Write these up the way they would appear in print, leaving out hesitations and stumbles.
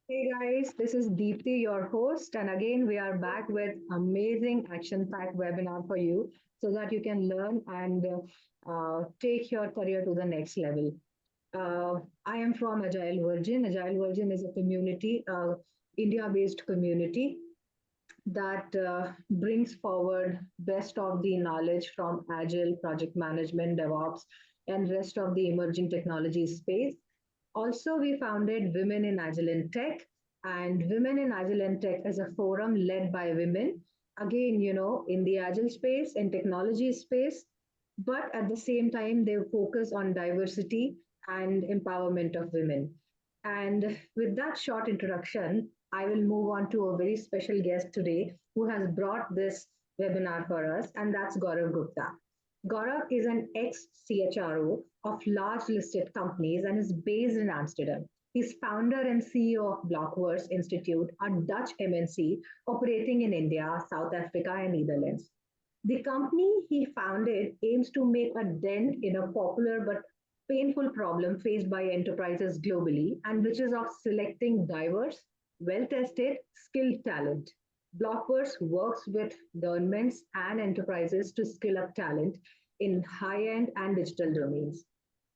Hey guys, this is Deepthi, your host, and again we are back with amazing action-packed webinar for you so that you can learn and take your career to the next level. I am from Agile Virgin. Agile Virgin is a community, India-based community that brings forward best of the knowledge from Agile, project management, DevOps, and rest of the emerging technology space. Also, we founded Women in Agile and Tech, and Women in Agile and Tech is a forum led by women. Again, in the Agile space and technology space, but at the same time, they focus on diversity and empowerment of women. And with that short introduction, I will move on to a very special guest today who has brought this webinar for us, and that's Gaurav Gupta. Gaurav is an ex CHRO of large listed companies and is based in Amsterdam. He's founder and CEO of Blockworks Institute, a Dutch MNC operating in India, South Africa, and Netherlands. The company he founded aims to make a dent in a popular but painful problem faced by enterprises globally, and which is of selecting diverse, well tested, skilled talent. Blockworks works with governments and enterprises to skill up talent in high end and digital domains.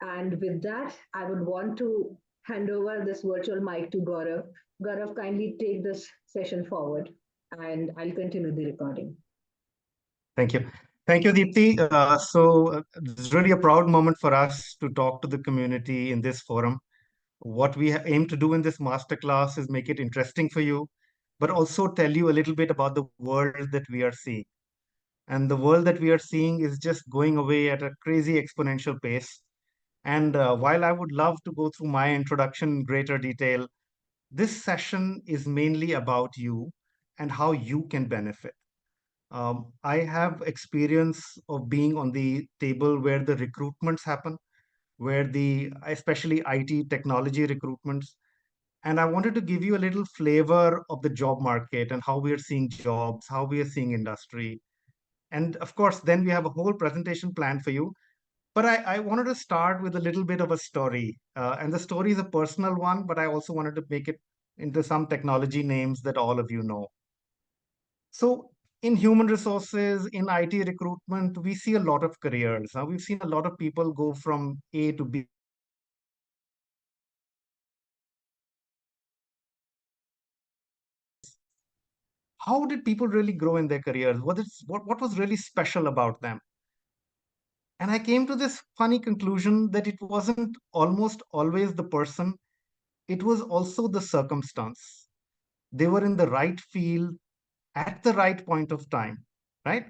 And with that, I would want to hand over this virtual mic to Gaurav. Gaurav, kindly take this session forward, and I'll continue the recording. Thank you. Thank you, Deepthi. It's really a proud moment for us to talk to the community in this forum. What we aim to do in this masterclass is make it interesting for you, but also tell you a little bit about the world that we are seeing. And the world that we are seeing is just going away at a crazy exponential pace. And while I would love to go through my introduction in greater detail, this session is mainly about you and how you can benefit. I have experience of being on the table where the recruitments happen, where the especially IT technology recruitments. And I wanted to give you a little flavor of the job market and how we are seeing jobs, how we are seeing industry. And of course, then we have a whole presentation planned for you. But I wanted to start with a little bit of a story. And the story is a personal one, but I also wanted to make it into some technology names that all of you know. So in human resources, in IT recruitment, we see a lot of careers. We've seen a lot of people go from A to B. How did people really grow in their careers? What was really special about them? And I came to this funny conclusion that it wasn't almost always the person, it was also the circumstance. They were in the right field at the right point of time, right?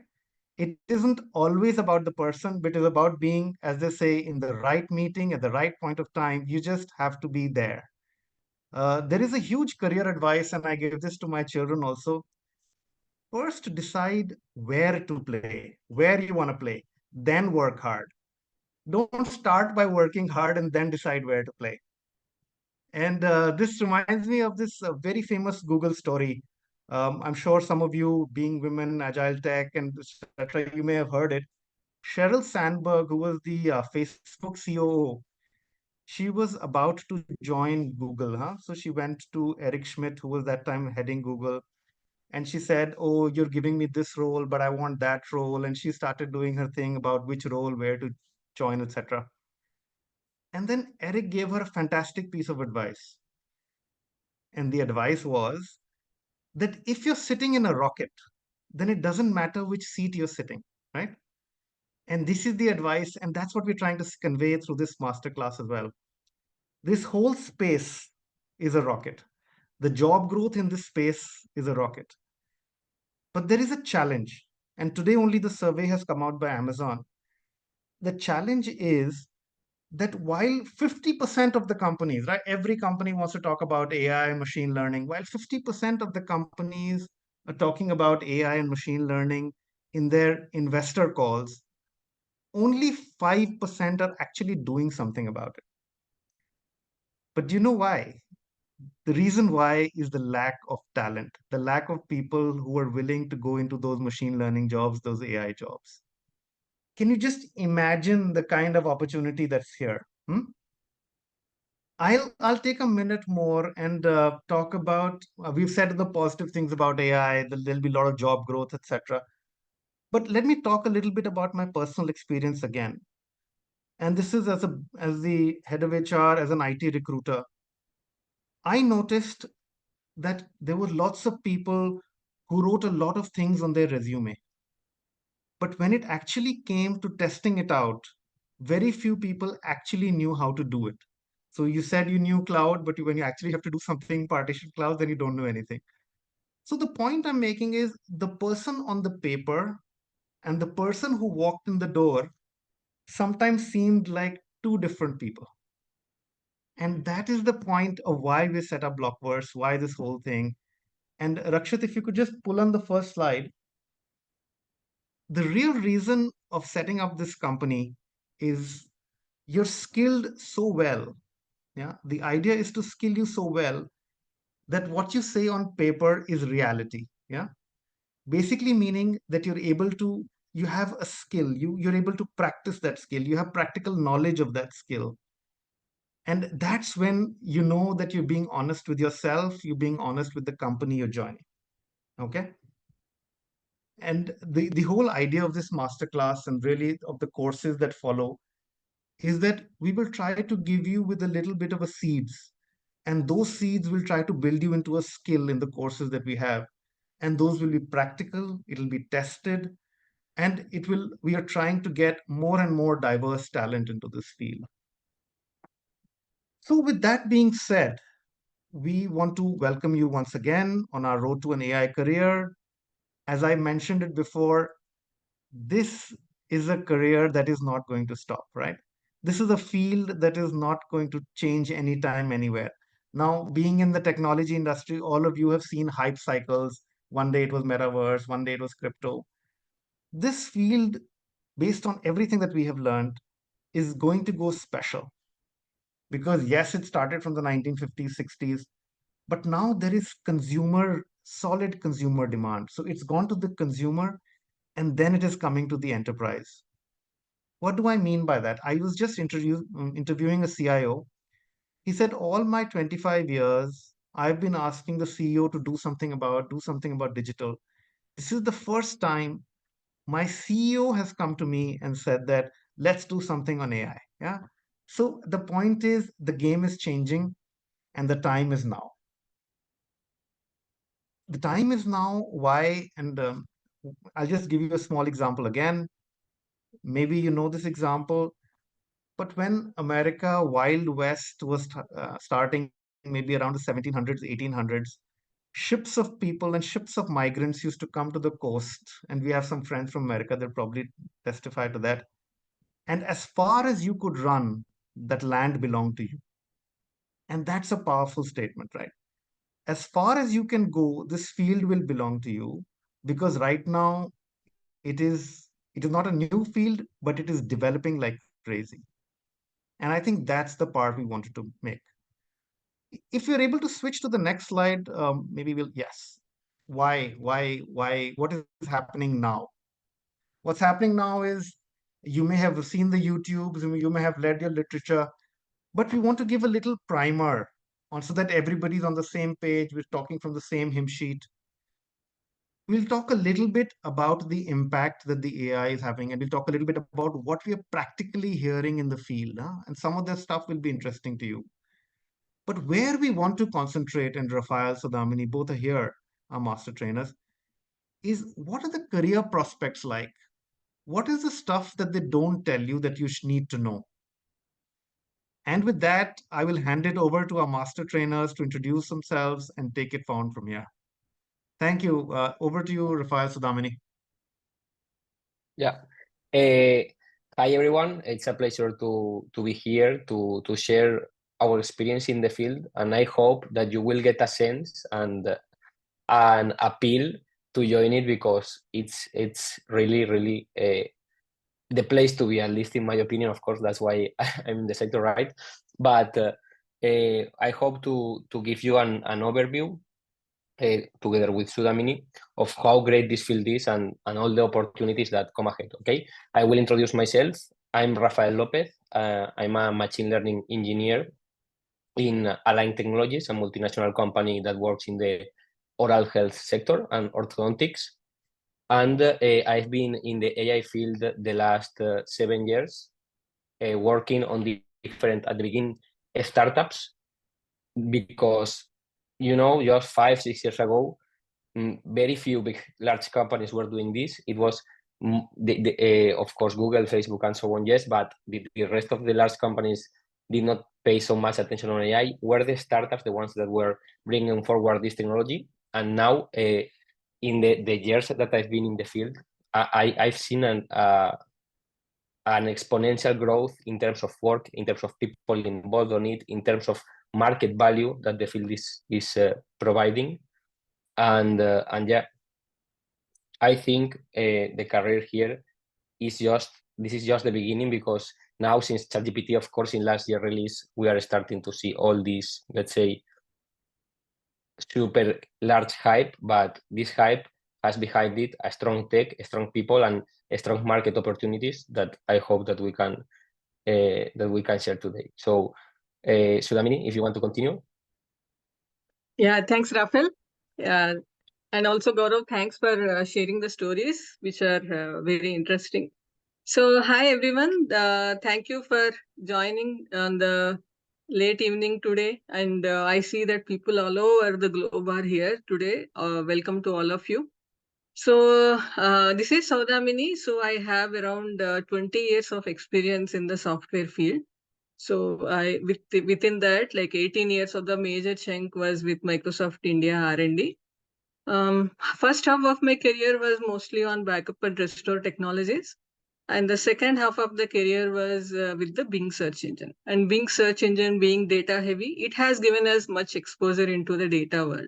It isn't always about the person, but it's about being, as they say, in the right meeting at the right point of time. You just have to be there. There is a huge career advice, and I give this to my children also. First, decide where to play, where you want to play, then work hard. Don't start by working hard and then decide where to play. And this reminds me of this very famous Google story. I'm sure some of you, being women, agile tech, and etc., you may have heard it. Sheryl Sandberg, who was the Facebook COO, she was about to join Google. So she went to Eric Schmidt, who was that time heading Google, and she said, "Oh, you're giving me this role, but I want that role." And she started doing her thing about which role, where to join, etc. And then Eric gave her a fantastic piece of advice. And the advice was that if you're sitting in a rocket, then it doesn't matter which seat you're sitting, right? And this is the advice, and that's what we're trying to convey through this masterclass as well. This whole space is a rocket. The job growth in this space is a rocket. But there is a challenge. And today only the survey has come out by Amazon. The challenge is that while 50% of the companies, right, every company wants to talk about AI and machine learning, while 50% of the companies are talking about AI and machine learning in their investor calls, only 5% are actually doing something about it. But do you know why? The reason why is the lack of talent, the lack of people who are willing to go into those machine learning jobs, those AI jobs. Can you just imagine the kind of opportunity that's here? I'll take a minute more and talk about. We've said the positive things about AI. There'll be a lot of job growth, etc. But let me talk a little bit about my personal experience again. And this is as the head of HR, as an IT recruiter. I noticed that there were lots of people who wrote a lot of things on their resume. But when it actually came to testing it out, very few people actually knew how to do it. So you said you knew cloud, but when you actually have to do something partition cloud, then you don't know anything. So the point I'm making is the person on the paper and the person who walked in the door sometimes seemed like two different people. And that is the point of why we set up Blockverse, why this whole thing. And Rakshit, if you could just pull on the first slide, the real reason of setting up this company is you're skilled so well. Yeah. The idea is to skill you so well that what you say on paper is reality. Yeah. Basically meaning that you're able to, you have a skill, you're able to practice that skill, you have practical knowledge of that skill. And that's when you know that you're being honest with yourself, you're being honest with the company you're joining. Okay. And the whole idea of this masterclass and really of the courses that follow is that we will try to give you with a little bit of a seeds, and those seeds will try to build you into a skill in the courses that we have, and those will be practical, it'll be tested, and it will, we are trying to get more and more diverse talent into this field. So with that being said, we want to welcome you once again on our road to an AI career. As I mentioned it before, this is a career that is not going to stop, right? This is a field that is not going to change anytime, anywhere. Now, being in the technology industry, all of you have seen hype cycles. One day it was metaverse, one day it was crypto. This field, based on everything that we have learned, is going to go special because, yes, it started from the 1950s, 60s, but now there is solid consumer demand. So it's gone to the consumer and then it is coming to the enterprise. What do I mean by that? I was just interviewing a CIO. He said, all my 25 years, I've been asking the CEO to do something about digital. This is the first time my CEO has come to me and said that, let's do something on AI. Yeah. So the point is, the game is changing and the time is now. The time is now. Why? And I'll just give you a small example again. Maybe you know this example. But when America Wild West was starting, maybe around the 1700s, 1800s, ships of people and ships of migrants used to come to the coast. And we have some friends from America that probably testify to that. And as far as you could run, that land belonged to you. And that's a powerful statement, right? As far as you can go, this field will belong to you because right now it is not a new field, but it is developing like crazy. And I think that's the part we wanted to make. If you're able to switch to the next slide, maybe we'll, yes. Why? What is happening now? What's happening now is you may have seen the YouTubes, you may have read your literature, but we want to give a little primer on so that everybody's on the same page. We're talking from the same hymn sheet. We'll talk a little bit about the impact that the AI is having, and we'll talk a little bit about what we are practically hearing in the field. And some of that stuff will be interesting to you. But where we want to concentrate, and Rafael Sodamini, both are here, our master trainers, is what are the career prospects like? What is the stuff that they don't tell you that you need to know? And with that, I will hand it over to our master trainers to introduce themselves and take it forward from here. Thank you. Over to you, Rafael Sudamini. Yeah. Hi, everyone. It's a pleasure to be here to share our experience in the field. And I hope that you will get a sense and an appeal to join it because it's really the place to be, at least in my opinion. Of course, that's why I'm in the sector, right? But I hope to give you an overview together with Sudamini of how great this field is and all the opportunities that come ahead. Okay, I will introduce myself. I'm Rafael Lopez. I'm a machine learning engineer in Align Technologies, a multinational company that works in the oral health sector and orthodontics. And I've been in the AI field the last 7 years, working on different, at the beginning, startups, because, just 5, 6 years ago, very few large companies were doing this. It was, of course, Google, Facebook, and so on, yes, but the rest of the large companies did not pay so much attention on AI. Were the startups the ones that were bringing forward this technology? And now, in the years that I've been in the field, I've seen an exponential growth in terms of work, in terms of people involved on it, in terms of market value that the field is providing. And yeah, I think the career here is this is just the beginning, because now, since ChatGPT, of course, in last year release, we are starting to see all these, let's say, super large hype, but this hype has behind it a strong tech, strong people, and strong market opportunities that I hope that we can share today. So, Sudamini, if you want to continue. Yeah, thanks, Rafael. And also, Gaurav, thanks for sharing the stories, which are very interesting. So, hi, everyone. Thank you for joining on the late evening today. And I see that people all over the globe are here today. Welcome to all of you. So, this is Saudamini. So, I have around 20 years of experience in the software field. So within that, like 18 years of the major chunk was with Microsoft India R&D. First half of my career was mostly on backup and restore technologies. And the second half of the career was with the Bing search engine. And Bing search engine being data heavy, it has given us much exposure into the data world.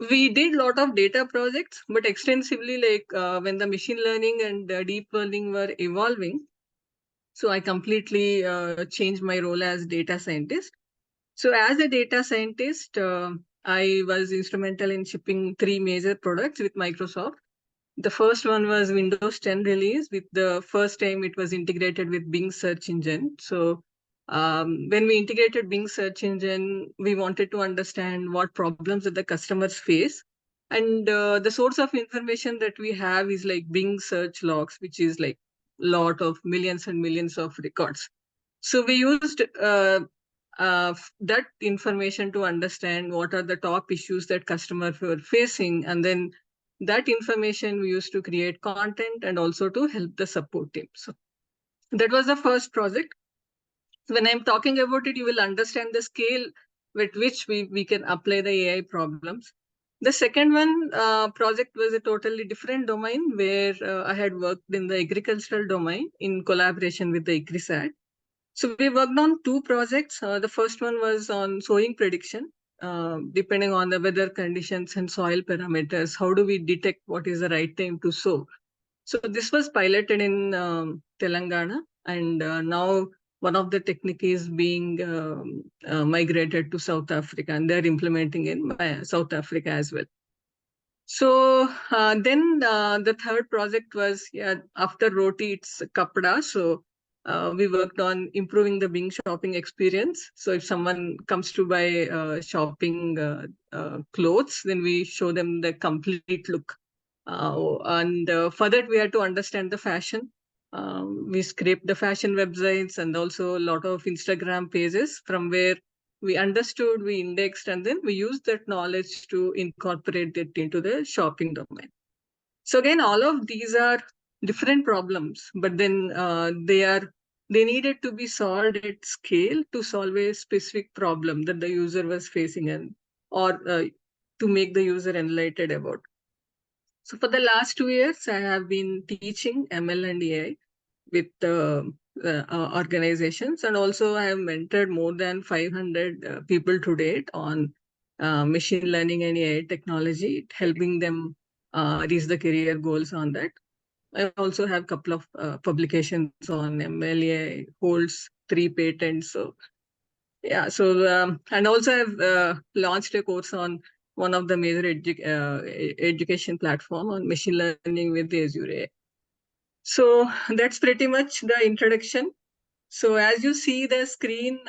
We did a lot of data projects, but extensively, like when the machine learning and deep learning were evolving, so I completely changed my role as data scientist. So as a data scientist, I was instrumental in shipping 3 major products with Microsoft. The first one was Windows 10 release. With the first time it was integrated with Bing search engine. So when we integrated Bing search engine, we wanted to understand what problems that the customers face. And the source of information that we have is like Bing search logs, which is like lot of millions and millions of records. So we used that information to understand what are the top issues that customers were facing. And then that information we used to create content and also to help the support team. So that was the first project. When I'm talking about it, you will understand the scale with which we can apply the AI problems. The second one project was a totally different domain where I had worked in the agricultural domain in collaboration with the ICRISAT. So we worked on 2 projects. The first one was on sowing prediction. Depending on the weather conditions and soil parameters, how do we detect what is the right time to sow? So this was piloted in Telangana, and now one of the technique is being migrated to South Africa, and they're implementing in South Africa as well. So then the third project was after Roti, it's Kapda. So we worked on improving the Bing shopping experience. So if someone comes to buy shopping clothes, then we show them the complete look. And for that, we had to understand the fashion. We scraped the fashion websites and also a lot of Instagram pages from where we understood, we indexed, and then we used that knowledge to incorporate it into the shopping domain. So again, all of these are different problems, but then they needed to be solved at scale to solve a specific problem that the user was facing or to make the user enlightened about. So for the last 2 years, I have been teaching ML and AI with organizations, and also I have mentored more than 500 people to date on machine learning and AI technology, helping them reach the career goals on that. I also have a couple of publications on ML AI, holds 3 patents. So yeah, so and also I've launched a course on one of the major education platform on machine learning with Azure AI. So that's pretty much the introduction. So as you see the screen,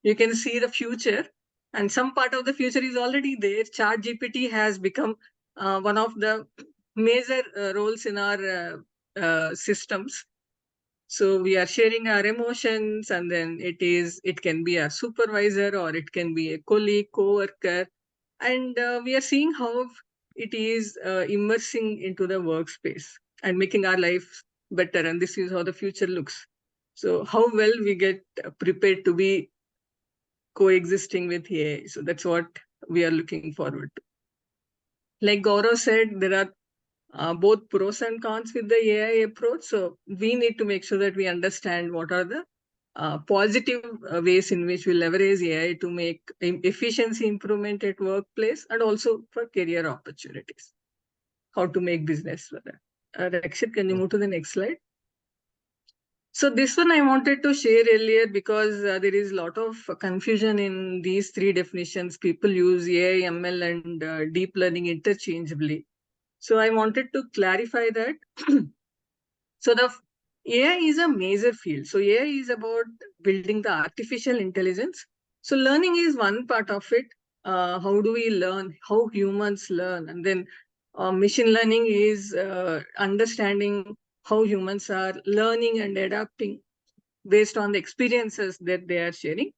you can see the future, and some part of the future is already there. ChatGPT has become one of the major roles in our systems. So we are sharing our emotions, and then it can be a supervisor or it can be a colleague, co-worker, and we are seeing how it is immersing into the workspace and making our life better. And this is how the future looks. So how well we get prepared to be coexisting with AI. So that's what we are looking forward to. Like Gaurav said, there are both pros and cons with the AI approach. So we need to make sure that we understand what are the positive ways in which we leverage AI to make efficiency improvement at workplace and also for career opportunities. How to make business better. Rakshit, can you move to the next slide? So this one I wanted to share earlier because there is a lot of confusion in these three definitions. People use AI, ML, and deep learning interchangeably. So I wanted to clarify that. So the AI is a major field. So AI is about building the artificial intelligence. So learning is one part of it. How do we learn? How humans learn? And then machine learning is understanding how humans are learning and adapting based on the experiences that they are sharing.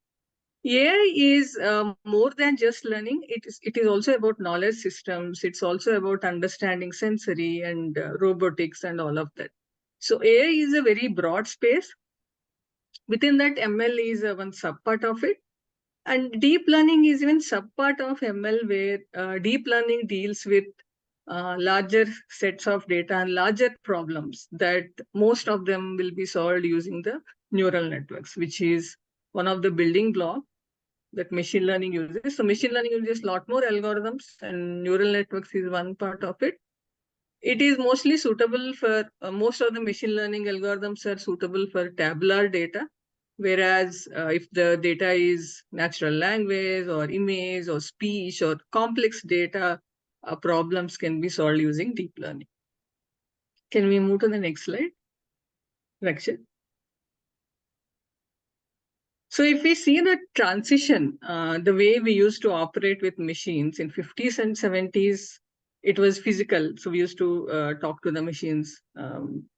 AI is more than just learning. It is also about knowledge systems. It's also about understanding sensory and robotics and all of that. So AI is a very broad space. Within that, ML is one subpart of it. And deep learning is even subpart of ML, where deep learning deals with larger sets of data and larger problems that most of them will be solved using the neural networks, which is one of the building blocks that machine learning uses. So machine learning uses a lot more algorithms, and neural networks is one part of it. It is mostly suitable for most of the machine learning algorithms are suitable for tabular data, whereas if the data is natural language or image or speech or complex data, problems can be solved using deep learning. Can we move to the next slide, Rakshit? So if we see the transition, the way we used to operate with machines in 50s and 70s, it was physical. So we used to talk to the machines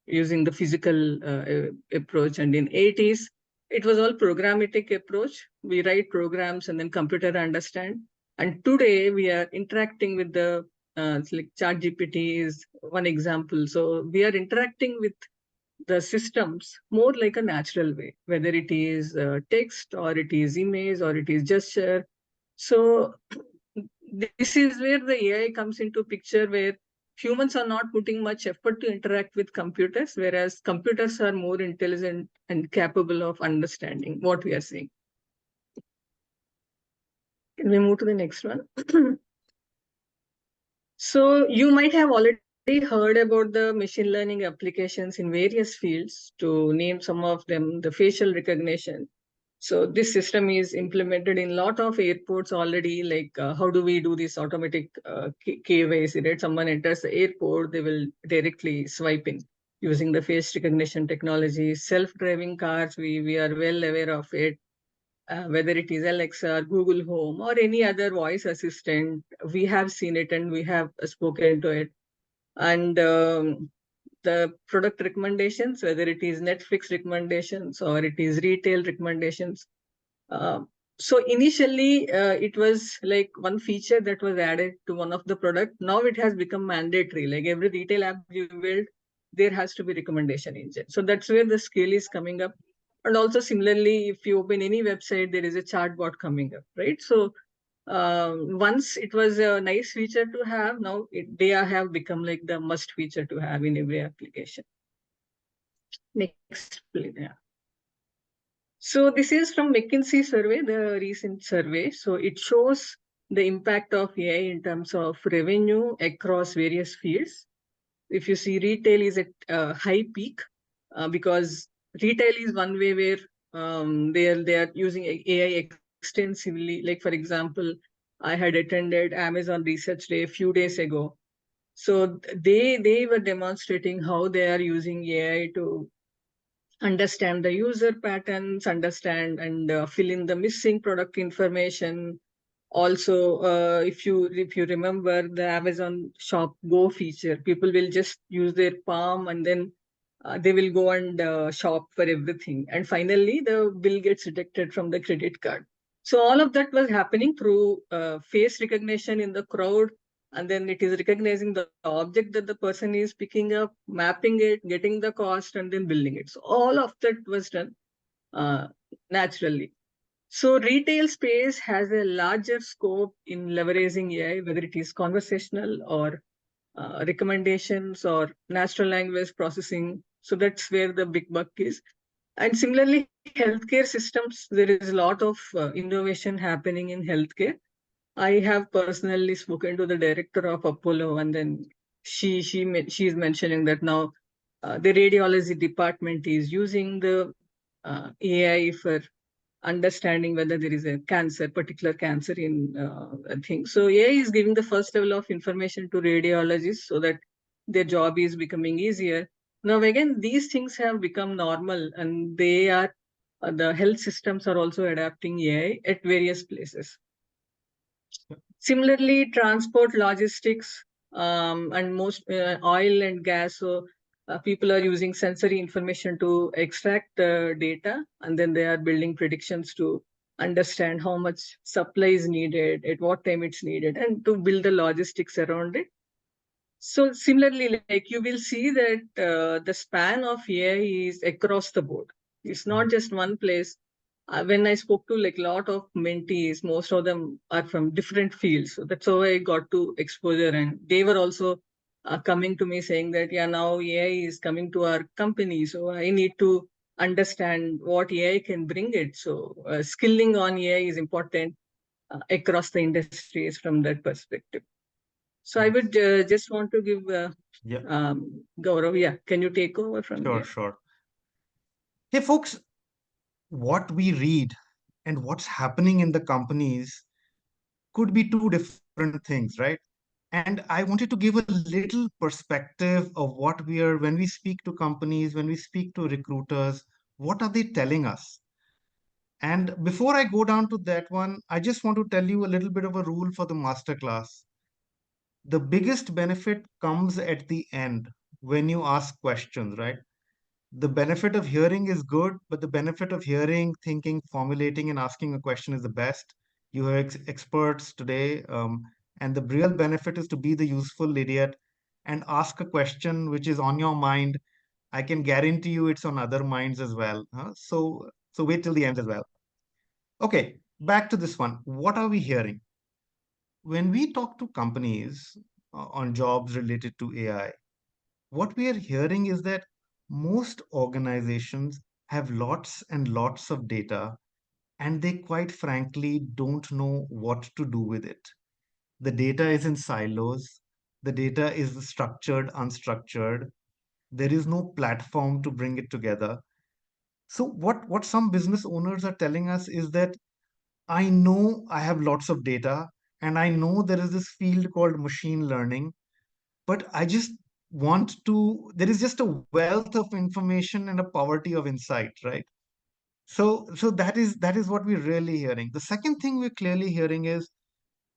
using the physical approach. And in 80s, it was all programmatic approach. We write programs and then computer understand. And today we are interacting with the like ChatGPT is one example. So we are interacting with the systems more like a natural way, whether it is text or it is image or it is gesture. So this is where the AI comes into picture, where humans are not putting much effort to interact with computers, whereas computers are more intelligent and capable of understanding what we are saying. Can we move to the next one? So you might have already heard about the machine learning applications in various fields. To name some of them, the facial recognition. So this system is implemented in a lot of airports already. Like how do we do this automatic KYC, right? Someone enters the airport, they will directly swipe in using the face recognition technology. Self-driving cars, we are well aware of it. Whether it is Alexa, Google Home, or any other voice assistant, we have seen it and we have spoken to it. And the product recommendations, whether it is Netflix recommendations or it is retail recommendations. So initially, it was like one feature that was added to one of the product. Now it has become mandatory. Like every retail app you build, there has to be recommendation engine. So that's where the scale is coming up. And also similarly, if you open any website, there is a chatbot coming up, right? So once it was a nice feature to have, now they have become like the must feature to have in every application. Next, please. Yeah. So this is from McKinsey survey, the recent survey. So it shows the impact of AI in terms of revenue across various fields. If you see, retail is at a high peak because retail is one way where they are using AI extensively. Like for example, I had attended Amazon Research Day a few days ago. So they were demonstrating how they are using AI to understand the user patterns, understand and fill in the missing product information. Also, if you remember the Amazon Shop Go feature, people will just use their palm and then they will go and shop for everything. And finally, the bill gets deducted from the credit card. So all of that was happening through face recognition in the crowd, and then it is recognizing the object that the person is picking up, mapping it, getting the cost, and then billing it. So all of that was done uh, naturally. So retail space has a larger scope in leveraging AI, whether it is conversational or recommendations or natural language processing. So that's where the big buck is. And similarly, healthcare systems, there is a lot of innovation happening in healthcare. I have personally spoken to the director of Apollo, and then she is mentioning that now the radiology department is using the AI for understanding whether there is a cancer, particular cancer in a thing. So AI is giving the first level of information to radiologists so that their job is becoming easier. Now again, these things have become normal, and they are the health systems are also adapting AI at various places. Similarly, transport, logistics, and most oil and gas. So people are using sensory information to extract data, and then they are building predictions to understand how much supply is needed, at what time it's needed, and to build the logistics around it. So similarly, like you will see that the span of AI is across the board. It's not just one place. When I spoke to like a lot of mentees, most of them are from different fields. So that's how I got to exposure, and they were also coming to me saying that yeah, now AI is coming to our company, so I need to understand what AI can bring it. So skilling on AI is important across the industries from that perspective. So I would just want to give Yeah, Gaurav. Yeah, can you take over from sure, here? sure. Hey, folks, what we read and what's happening in the companies could be two different things, right? And I wanted to give a little perspective of what we are, when we speak to companies, when we speak to recruiters, what are they telling us? And before I go down to that one, I just want to tell you a little bit of a rule for the masterclass. The biggest benefit comes at the end when you ask questions, right? The benefit of hearing is good, but the benefit of hearing, thinking, formulating, and asking a question is the best. You have experts today, and the real benefit is to be the useful idiot and ask a question which is on your mind. I can guarantee you it's on other minds as well. So wait till the end as well. Okay, back to this one. What are we hearing? When we talk to companies on jobs related to AI, what we are hearing is that most organizations have lots and lots of data, and they quite frankly don't know what to do with it. The data is in silos, the data is structured, unstructured. There is no platform to bring it together. So, what some business owners are telling us is that I know I have lots of data, and I know there is this field called machine learning, but I just want to, there is just a wealth of information and a poverty of insight, right? So that is what we're really hearing. The second thing we're clearly hearing is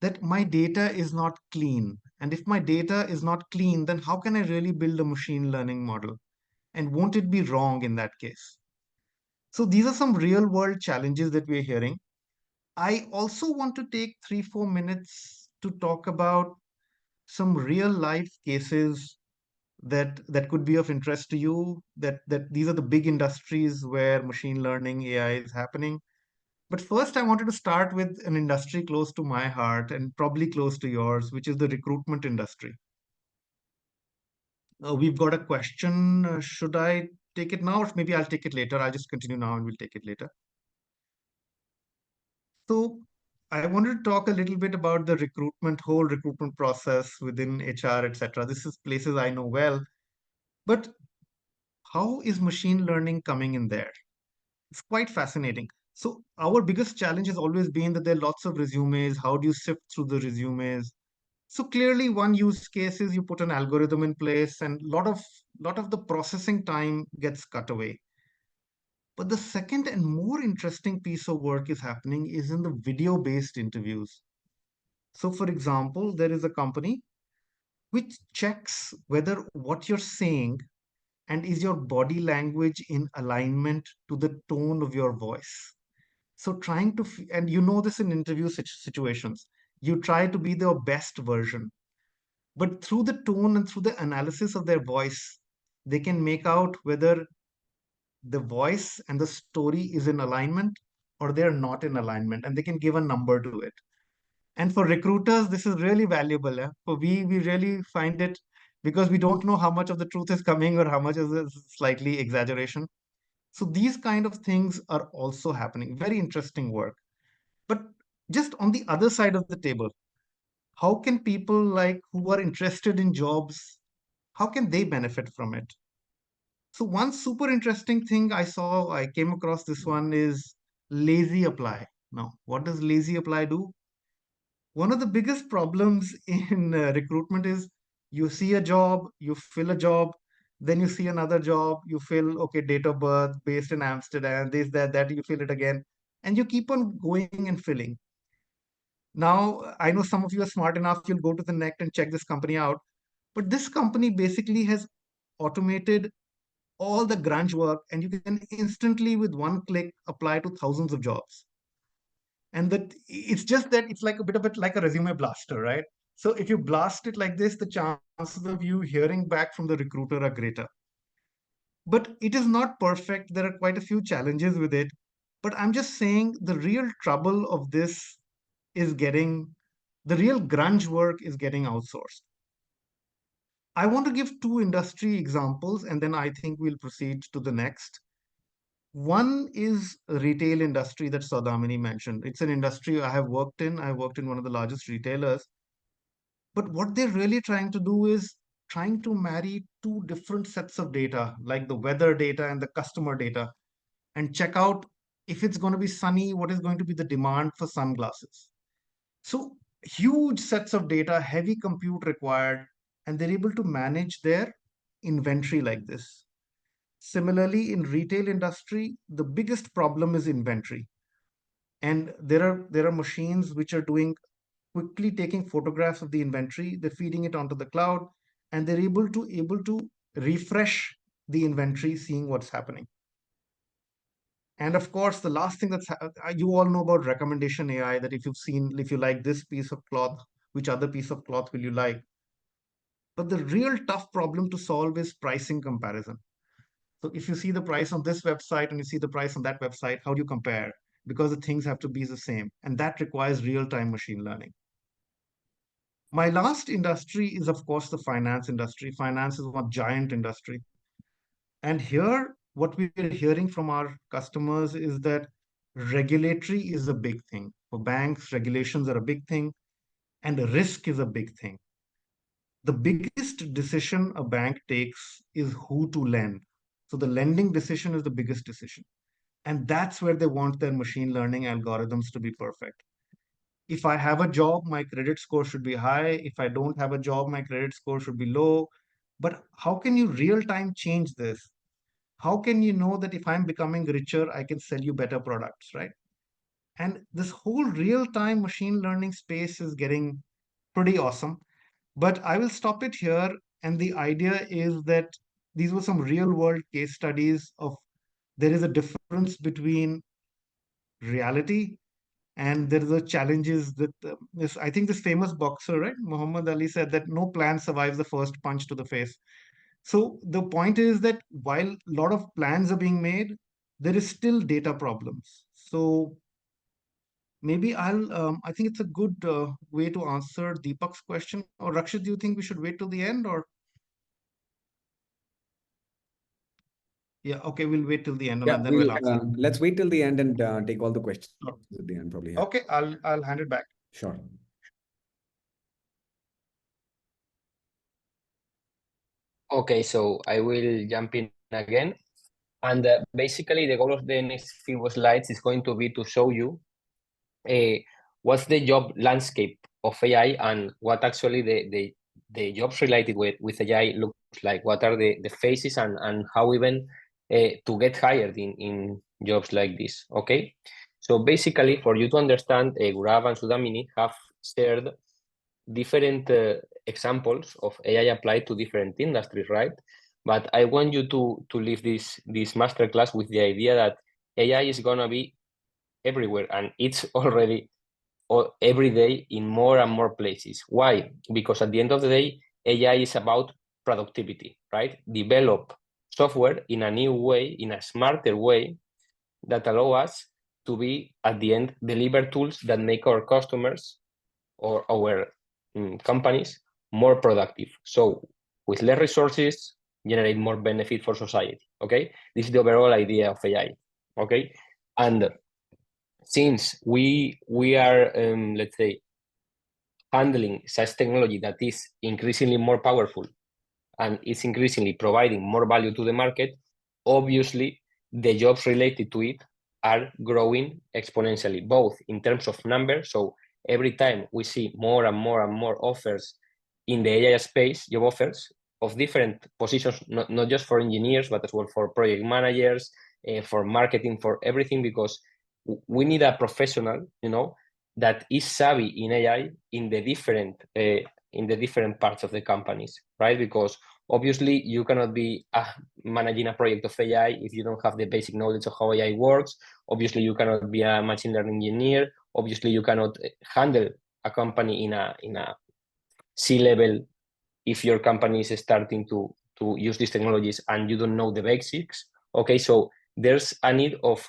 that my data is not clean. And if my data is not clean, then how can I really build a machine learning model? And won't it be wrong in that case? So these are some real world challenges that we're hearing. I also want to take 3 4 minutes to talk about some real life cases that could be of interest to you, that these are the big industries where machine learning AI is happening. But first I wanted to start with an industry close to my heart and probably close to yours, which is the recruitment industry. We've got a question. Should I take it now, or maybe I'll take it later? I'll just continue now and we'll take it later. So I wanted to talk a little bit about the whole recruitment process within HR, etc. This is places I know well, but how is machine learning coming in there? It's quite fascinating. So our biggest challenge has always been that there are lots of resumes. How do you sift through the resumes? So clearly, one use case is you put an algorithm in place, and lot of the processing time gets cut away. But the second and more interesting piece of work is happening is in the video-based interviews. So for example, there is a company which checks whether what you're saying and is your body language in alignment to the tone of your voice. So trying to, and you know this in interview situations, you try to be their best version, but through the tone and through the analysis of their voice, they can make out whether the voice and the story is in alignment or they're not in alignment, and they can give a number to it. And for recruiters, this is really valuable. Yeah? For we really find it because we don't know how much of the truth is coming or how much is slightly exaggeration. So these kind of things are also happening. Very interesting work. But just on the other side of the table, how can people like who are interested in jobs, how can they benefit from it? So one super interesting thing I came across this one is lazy apply. Now, what does lazy apply do? One of the biggest problems in recruitment is you see a job, you fill a job, then you see another job, you fill, okay, date of birth based in Amsterdam, this, that, you fill it again, and you keep on going and filling. Now, I know some of you are smart enough, you'll go to the net and check this company out. But this company basically has automated all the grunge work, and you can instantly, with one click, apply to thousands of jobs. And that it's just that it's like a bit of it like a resume blaster, right? So if you blast it like this, the chances of you hearing back from the recruiter are greater. But it is not perfect. There are quite a few challenges with it. But I'm just saying the real trouble of this is getting the real grunge work is getting outsourced. I want to give two industry examples and then I think we'll proceed to the next. One is retail industry that Saudamini mentioned. It's an industry I have worked in. I worked in one of the largest retailers. But what they're really trying to do is trying to marry two different sets of data, like the weather data and the customer data, and check out if it's going to be sunny, what is going to be the demand for sunglasses. So huge sets of data, heavy compute required, and they're able to manage their inventory like this. Similarly, in retail industry, the biggest problem is inventory. And there are machines which are doing quickly taking photographs of the inventory, they're feeding it onto the cloud, and they're able to refresh the inventory, seeing what's happening. And of course, the last thing you all know about recommendation AI, that if you like this piece of cloth, which other piece of cloth will you like? But the real tough problem to solve is pricing comparison. So if you see the price on this website and you see the price on that website, how do you compare? Because the things have to be the same. And that requires real-time machine learning. My last industry is, of course, the finance industry. Finance is one giant industry. And here, what we're hearing from our customers is that regulatory is a big thing. For banks, regulations are a big thing, and risk is a big thing. The biggest decision a bank takes is who to lend. So the lending decision is the biggest decision. And that's where they want their machine learning algorithms to be perfect. If I have a job, my credit score should be high. If I don't have a job, my credit score should be low. But how can you real time change this? How can you know that if I'm becoming richer, I can sell you better products, right? And this whole real time machine learning space is getting pretty awesome. But I will stop it here. And the idea is that these were some real world case studies of there is a difference between reality and there are the challenges that this I think this famous boxer, right, Muhammad Ali, said that no plan survives the first punch to the face. So the point is that while a lot of plans are being made, there is still data problems. So maybe I think it's a good way to answer Deepak's question. Or Rakshit, do you think we should wait till the end? Or yeah, okay, we'll wait till the end Yeah, and then we'll answer. let's wait till the end and take all the questions Sure. at the end, probably. Yeah. Okay, I'll hand it back. Sure. Okay, so I will jump in again. And basically, the goal of the next few slides is going to be to show you what's the job landscape of AI and what actually the jobs related with AI looks like. What are the phases and how even to get hired jobs like this. Okay, so basically, for you to understand, Gaurav and Sudhamini have shared different examples of AI applied to different industries, right? But I want you to leave this masterclass with the idea that AI is gonna be everywhere, and it's already every day in more and more places. Why? Because at the end of the day, AI is about productivity, right? Develop software in a new way, in a smarter way, that allow us to be, at the end, deliver tools that make our customers or our companies more productive. So with less resources, generate more benefit for society. Okay, this is the overall idea of AI. Okay, and since we are let's say handling such technology that is increasingly more powerful and is increasingly providing more value to the market, obviously the jobs related to it are growing exponentially, both in terms of numbers. So every time we see more and more and more offers in the AI space, job offers of different positions, not just for engineers, but as well for project managers, for marketing, for everything, because we need a professional, that is savvy in AI in the different parts of the companies, right? Because obviously you cannot be managing a project of AI if you don't have the basic knowledge of how AI works. Obviously you cannot be a machine learning engineer. Obviously you cannot handle a company in a C-level if your company is starting to use these technologies and you don't know the basics. Okay, so there's a need of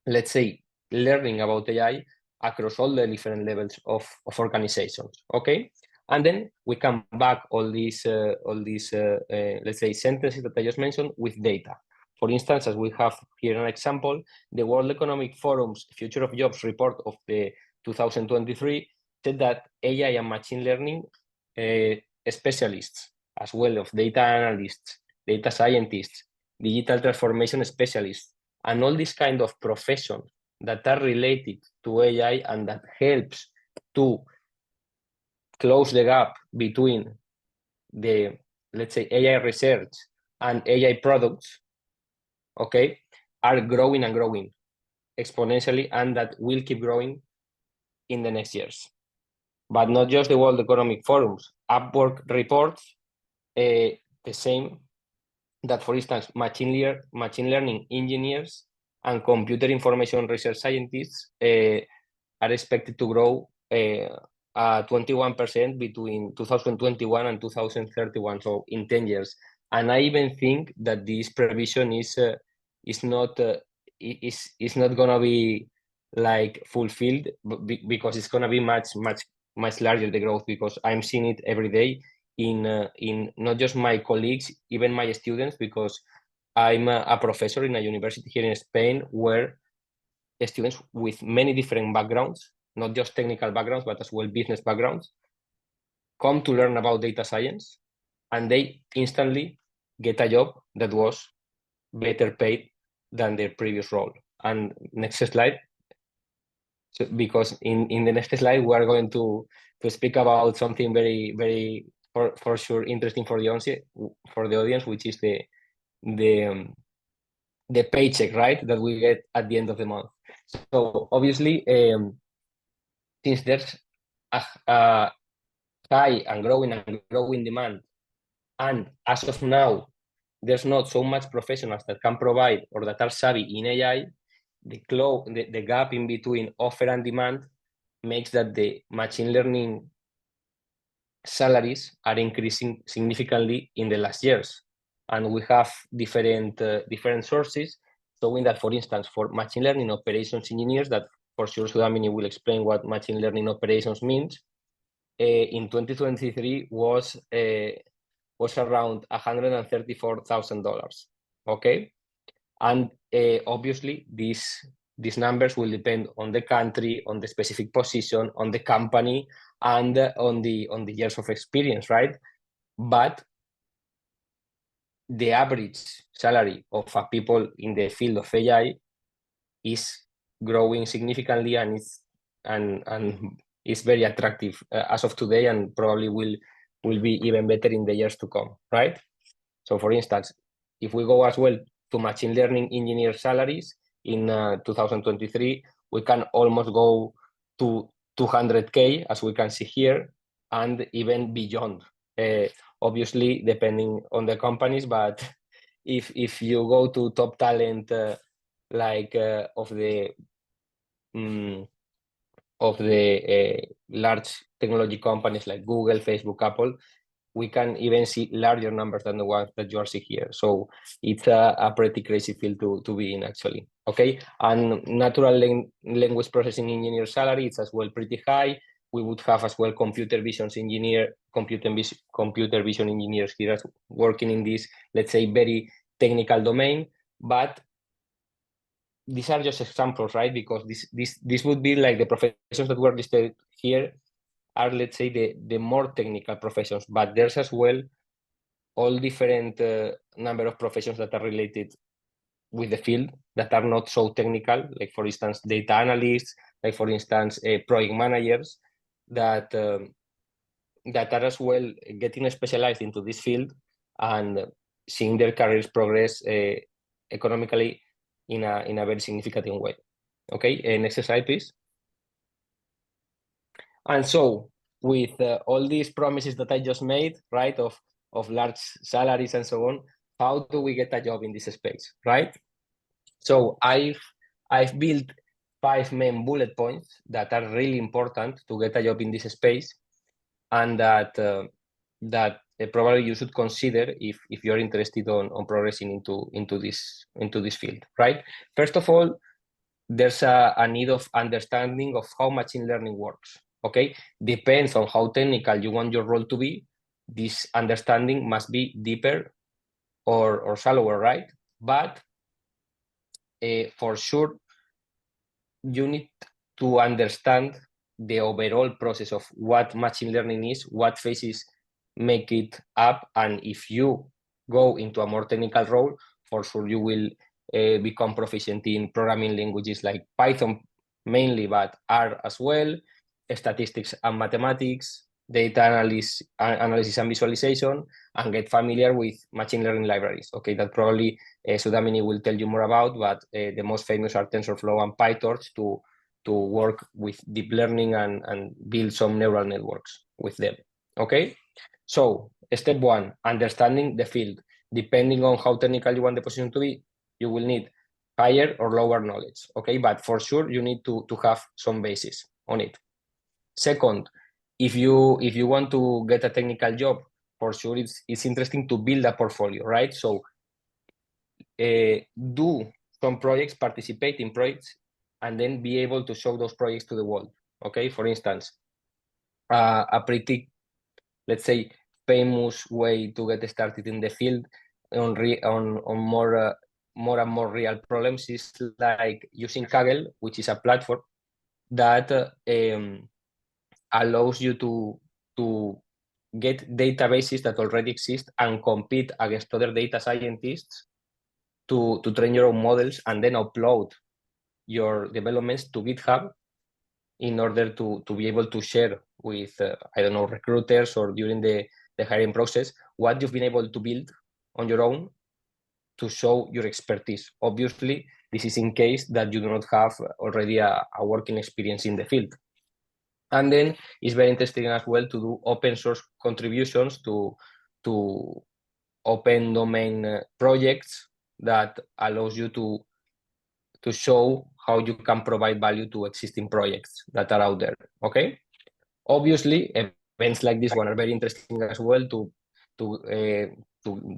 let's say learning about AI across all the different levels of organizations. Okay, and then we come back all these let's say sentences that I just mentioned with data. For instance, as we have here an example, the World Economic Forum's Future of Jobs report of the 2023 said that AI and machine learning specialists, as well as data analysts, data scientists, digital transformation specialists, and all these kind of professions that are related to AI and that helps to close the gap between the, let's say, AI research and AI products, okay, are growing and growing exponentially, and that will keep growing in the next years. But not just the World Economic Forum's Upwork reports the same, that, for instance, machine learning engineers and computer information research scientists are expected to grow 21% between 2021 and 2031, so in 10 years. And I even think that this prevision is not gonna be like fulfilled, because it's gonna be much larger, the growth, because I'm seeing it every day in not just my colleagues, even my students, because I'm a professor in a university here in Spain, where students with many different backgrounds, not just technical backgrounds, but as well business backgrounds, come to learn about data science, and they instantly get a job that was better paid than their previous role. And next slide. So, because in the next slide, we are going to speak about something very, very, for sure, interesting for the audience, which is the paycheck, right, that we get at the end of the month. So obviously, since there's a high and growing demand, and as of now, there's not so much professionals that can provide or that are savvy in AI, the gap in between offer and demand makes that the machine learning salaries are increasing significantly in the last years. And we have different sources showing that, for instance, for machine learning operations engineers, that for sure Sudhamini will explain what machine learning operations means, in 2023 was around $134,000. Okay, and obviously these numbers will depend on the country, on the specific position, on the company, and on the years of experience, right? But the average salary of people in the field of AI is growing significantly, and is very attractive as of today, and probably will be even better in the years to come, right? So, for instance, if we go as well to machine learning engineer salaries in 2023, we can almost go to 200K, as we can see here, and even beyond. Obviously, depending on the companies, but if you go to top talent of the large technology companies like Google, Facebook, Apple, we can even see larger numbers than the ones that you are seeing here. So it's a pretty crazy field to be in, actually. Okay, and natural language processing engineer salary is as well pretty high. We would have as well computer vision engineers here as working in this, let's say, very technical domain. But these are just examples, right? Because this would be like the professions that were listed here are, let's say, the more technical professions, but there's as well all different number of professions that are related with the field that are not so technical, like for instance, data analysts, like for instance, project managers that that are as well getting specialized into this field and seeing their careers progress economically in a very significant way. Okay, next slide, please. And so, with all these promises that I just made, right, of large salaries and so on, how do we get a job in this space, right? So I've built 5 main bullet points that are really important to get a job in this space, and that probably you should consider if you're interested on progressing into this field, right? First of all, there's a need of understanding of how machine learning works. Okay, depends on how technical you want your role to be. This understanding must be deeper or shallower, right? But for sure, you need to understand the overall process of what machine learning is, what phases make it up, and if you go into a more technical role, for sure you will become proficient in programming languages like Python mainly, but R as well, statistics and mathematics, data analysis and visualization, and get familiar with machine learning libraries. Okay, that probably Sudhamini will tell you more about, but the most famous are TensorFlow and PyTorch to work with deep learning and build some neural networks with them. Okay, so step 1, understanding the field. Depending on how technical you want the position to be, you will need higher or lower knowledge. Okay, but for sure you need to have some basis on it. Second, if you want to get a technical job, for sure it's interesting to build a portfolio, right? So do some projects, participate in projects, and then be able to show those projects to the world. Okay, for instance, a pretty, let's say, famous way to get started in the field on more and more real problems is like using Kaggle, which is a platform that allows you to get databases that already exist and compete against other data scientists to train your own models and then upload your developments to GitHub in order to be able to share with, I don't know, recruiters or during the hiring process, what you've been able to build on your own to show your expertise. Obviously, this is in case that you do not have already a working experience in the field. And then it's very interesting as well to do open source contributions to open domain projects that allows you to show how you can provide value to existing projects that are out there. Okay, obviously events like this one are very interesting as well to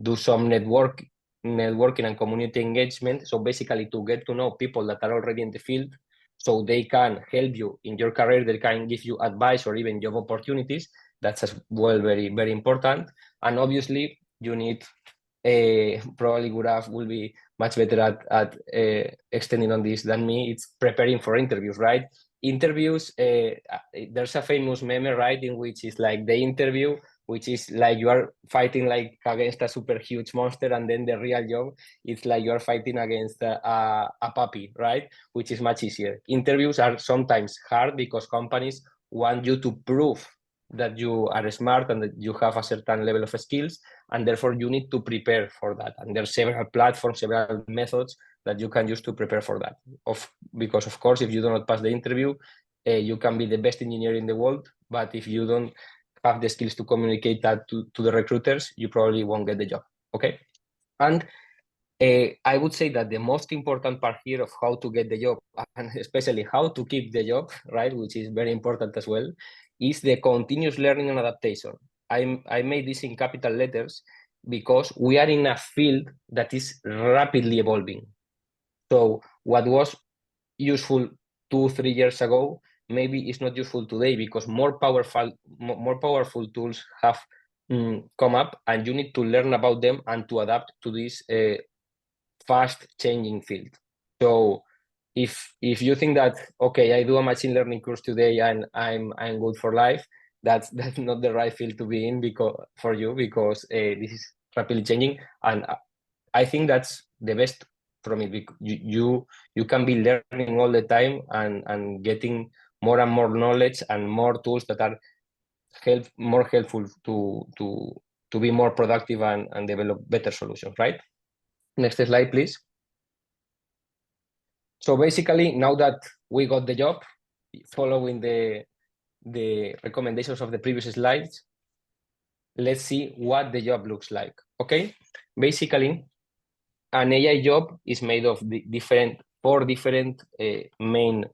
do some networking and community engagement. So basically to get to know people that are already in the field, so they can help you in your career, they can give you advice or even job opportunities. That's as well very, very important. And obviously you need probably Guraf will be much better at extending on this than me. It's preparing for interviews, right? Interviews, there's a famous meme, right, in which is like the interview, which is like you are fighting like against a super huge monster, and then the real job, it's like you are fighting against a puppy, right? Which is much easier. Interviews are sometimes hard because companies want you to prove that you are smart and that you have a certain level of skills, and therefore you need to prepare for that. And there are several platforms, several methods that you can use to prepare for that. Because of course, if you do not pass the interview, you can be the best engineer in the world, but if you don't have the skills to communicate that to the recruiters, you probably won't get the job. Okay. And I would say that the most important part here of how to get the job, and especially how to keep the job, right, which is very important as well, is the continuous learning and adaptation. I made this in capital letters because we are in a field that is rapidly evolving. So what was useful 2-3 years ago maybe is not useful today, because more powerful tools have come up, and you need to learn about them and to adapt to this fast changing field. So if you think that, okay, I do a machine learning course today and I'm good for life, that's not the right field to be in for you, because this is rapidly changing. And I think that's the best from it, because you can be learning all the time and getting more and more knowledge and more tools that are more helpful to be more productive and develop better solutions, right? Next slide, please. So basically, now that we got the job, following the recommendations of the previous slides, let's see what the job looks like. Okay, basically, an AI job is made of four different main,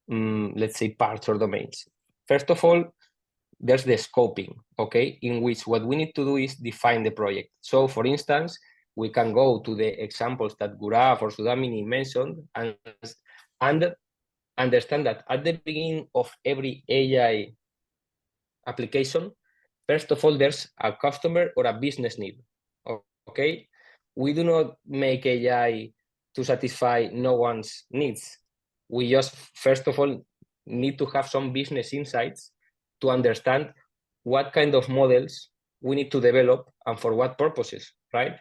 let's say, parts or domains. First of all, there's the scoping, okay, in which what we need to do is define the project. So, for instance, we can go to the examples that Gurav or Sudhamini mentioned and understand that at the beginning of every AI application, first of all, there's a customer or a business need, okay? We do not make AI to satisfy no one's needs. We just, first of all, need to have some business insights to understand what kind of models we need to develop and for what purposes, right?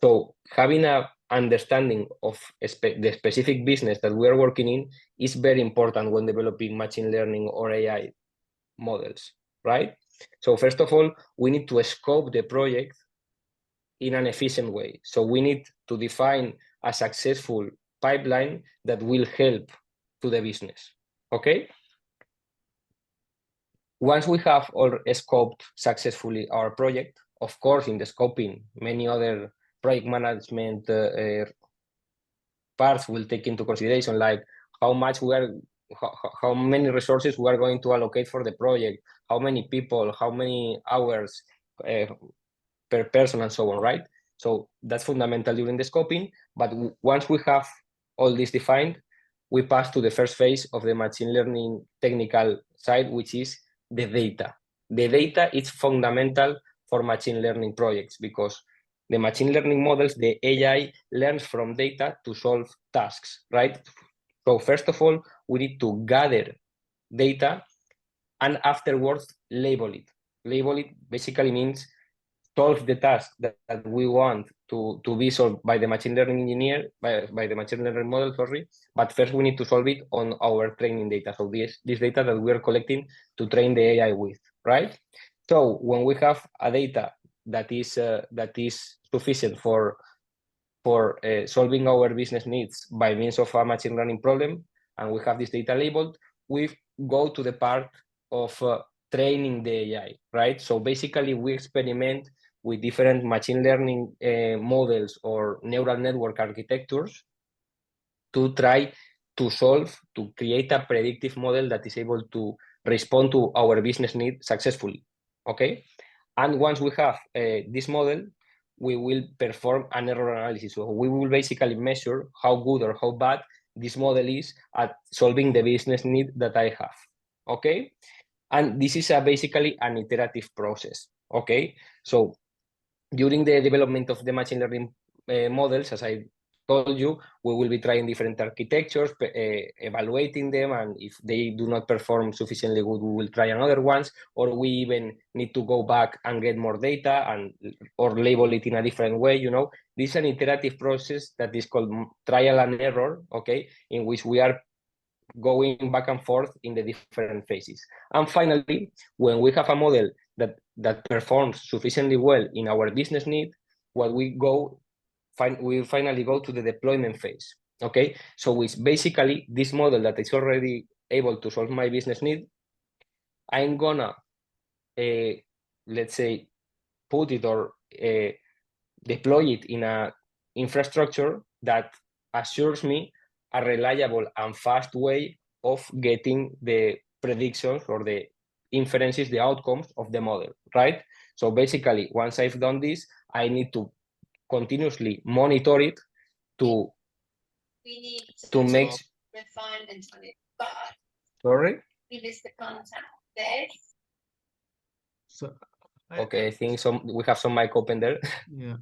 So having an understanding of the specific business that we are working in is very important when developing machine learning or AI models, right? So first of all, we need to scope the project in an efficient way. So we need to define a successful pipeline that will help to the business, okay? Once we have all scoped successfully our project, of course, in the scoping, many other project management parts will take into consideration, like how many resources we are going to allocate for the project, how many people, how many hours per person, and so on, right? So that's fundamental during the scoping. But once we have all this defined, we pass to the first phase of the machine learning technical side, which is the data. The data is fundamental for machine learning projects, because the machine learning models, the AI, learns from data to solve tasks, right? So first of all, we need to gather data and afterwards label it. Label it basically means solve the task that we want to be solved by the machine learning engineer, by the machine learning model, sorry. But first we need to solve it on our training data. So this data that we are collecting to train the AI with, right? So when we have a data that is sufficient for solving our business needs by means of a machine learning problem, and we have this data labeled, we go to the part of training the AI, right? So basically we experiment with different machine learning models or neural network architectures to try to create a predictive model that is able to respond to our business need successfully, okay? And once we have this model, we will perform an error analysis. So we will basically measure how good or how bad this model is at solving the business need that I have, okay? And this is basically an iterative process, okay? So during the development of the machine learning models, as I told you, we will be trying different architectures, evaluating them, and if they do not perform sufficiently good, we will try another ones, or we even need to go back and get more data or label it in a different way, you know. This is an iterative process that is called trial and error, okay, in which we are going back and forth in the different phases. And finally, when we have a model that performs sufficiently well in our business need, what we finally go to the deployment phase. Okay, so it's basically this model that is already able to solve my business need. I'm gonna, let's say, put it or deploy it in a infrastructure that assures me a reliable and fast way of getting the predictions or the inferences, the outcomes of the model, right? So basically, once I've done this, I need to continuously monitor it to make refine and turn it. Sorry? So, Okay, I think we have some mic open there. Yeah.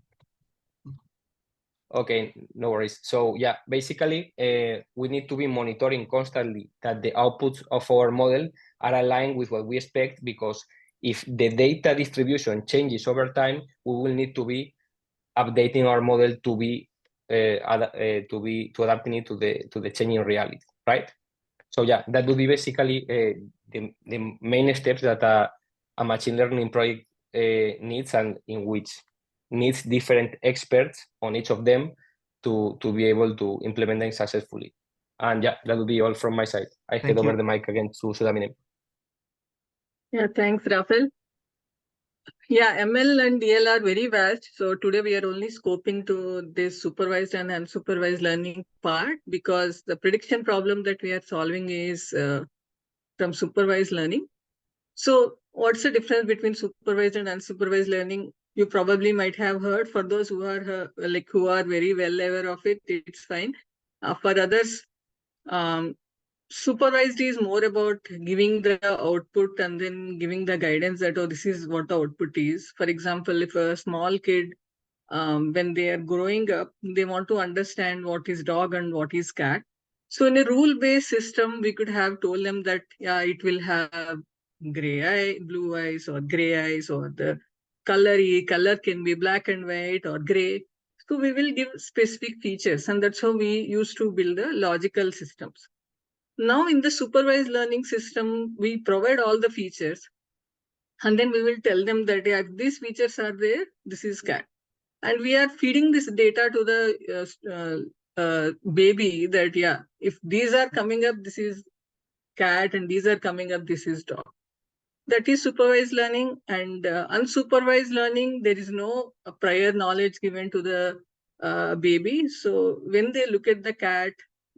Okay, no worries. So yeah, basically, we need to be monitoring constantly that the outputs of our model are aligned with what we expect, because if the data distribution changes over time, we will need to be updating our model to be adapting it to the changing reality, right? So yeah, that would be basically the main steps that a machine learning project needs, and in which needs different experts on each of them to be able to implement them successfully. And yeah, that would be all from my side. I hand over the mic again to Sudhamini. Yeah, thanks, Rafael. Yeah, ML and DL are very vast. So today we are only scoping to this supervised and unsupervised learning part, because the prediction problem that we are solving is from supervised learning. So what's the difference between supervised and unsupervised learning? You probably might have heard. For those who are who are very well aware of it, it's fine. For others, supervised is more about giving the output and then giving the guidance that, oh, this is what the output is. For example, if a small kid, when they are growing up, they want to understand what is dog and what is cat. So in a rule-based system, we could have told them that, yeah, it will have blue eyes or gray eyes, or the color can be black and white or gray. So we will give specific features, and that's how we used to build the logical systems. Now in the supervised learning system, we provide all the features, and then we will tell them that, yeah, if these features are there, this is cat. And we are feeding this data to the baby that, yeah, if these are coming up, this is cat, and these are coming up, this is dog. That is supervised learning. And unsupervised learning, there is no prior knowledge given to the baby. So when they look at the cat,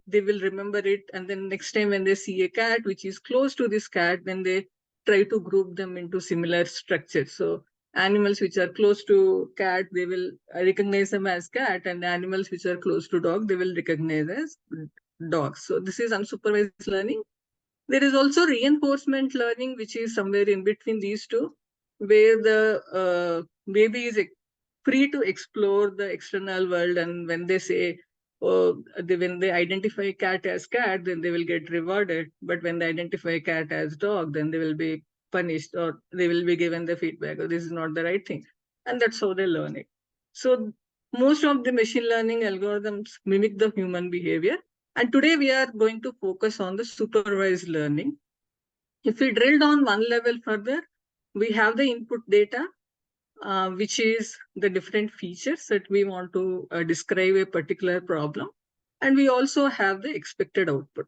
they will remember it. And then next time when they see a cat which is close to this cat, then they try to group them into similar structures. So animals which are close to cat, they will recognize them as cat, and animals which are close to dog, they will recognize as dogs. So this is unsupervised learning. There is also reinforcement learning, which is somewhere in between these two, where the baby is free to explore the external world. And when they say, oh, when they identify cat as cat, then they will get rewarded. But when they identify cat as dog, then they will be punished, or they will be given the feedback, or this is not the right thing. And that's how they learn it. So most of the machine learning algorithms mimic the human behavior. And today we are going to focus on the supervised learning. If we drill down one level further, we have the input data, which is the different features that we want to describe a particular problem. And we also have the expected output.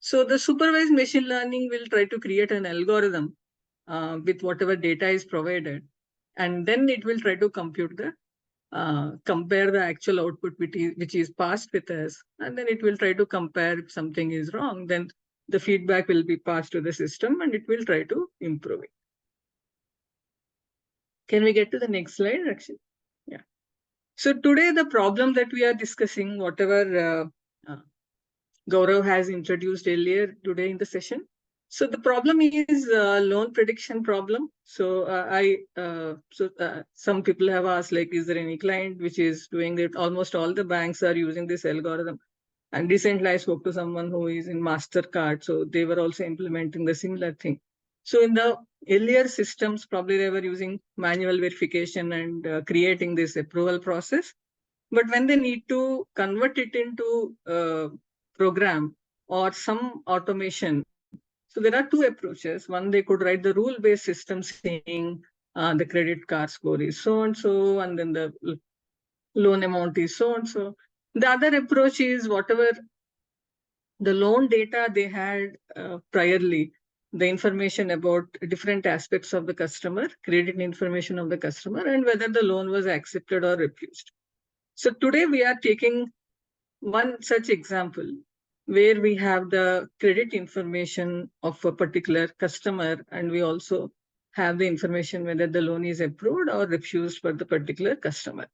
So the supervised machine learning will try to create an algorithm with whatever data is provided. And then it will try to compute the compare the actual output which is passed with us, and then it will try to compare. If something is wrong, then the feedback will be passed to the system, and it will try to improve it. Can we get to the next slide, actually? Yeah. So today the problem that we are discussing, whatever Gaurav has introduced earlier today in the session. So the problem is loan prediction problem. So some people have asked, like, is there any client which is doing it? Almost all the banks are using this algorithm. And recently I spoke to someone who is in Mastercard. So they were also implementing the similar thing. So in the earlier systems, probably they were using manual verification and creating this approval process. But when they need to convert it into program, or some automation. So there are two approaches. One, they could write the rule-based system saying the credit card score is so and so, and then the loan amount is so and so. The other approach is whatever the loan data they had priorly, the information about different aspects of the customer, credit information of the customer, and whether the loan was accepted or refused. So today we are taking one such example where we have the credit information of a particular customer, and we also have the information whether the loan is approved or refused for the particular customer.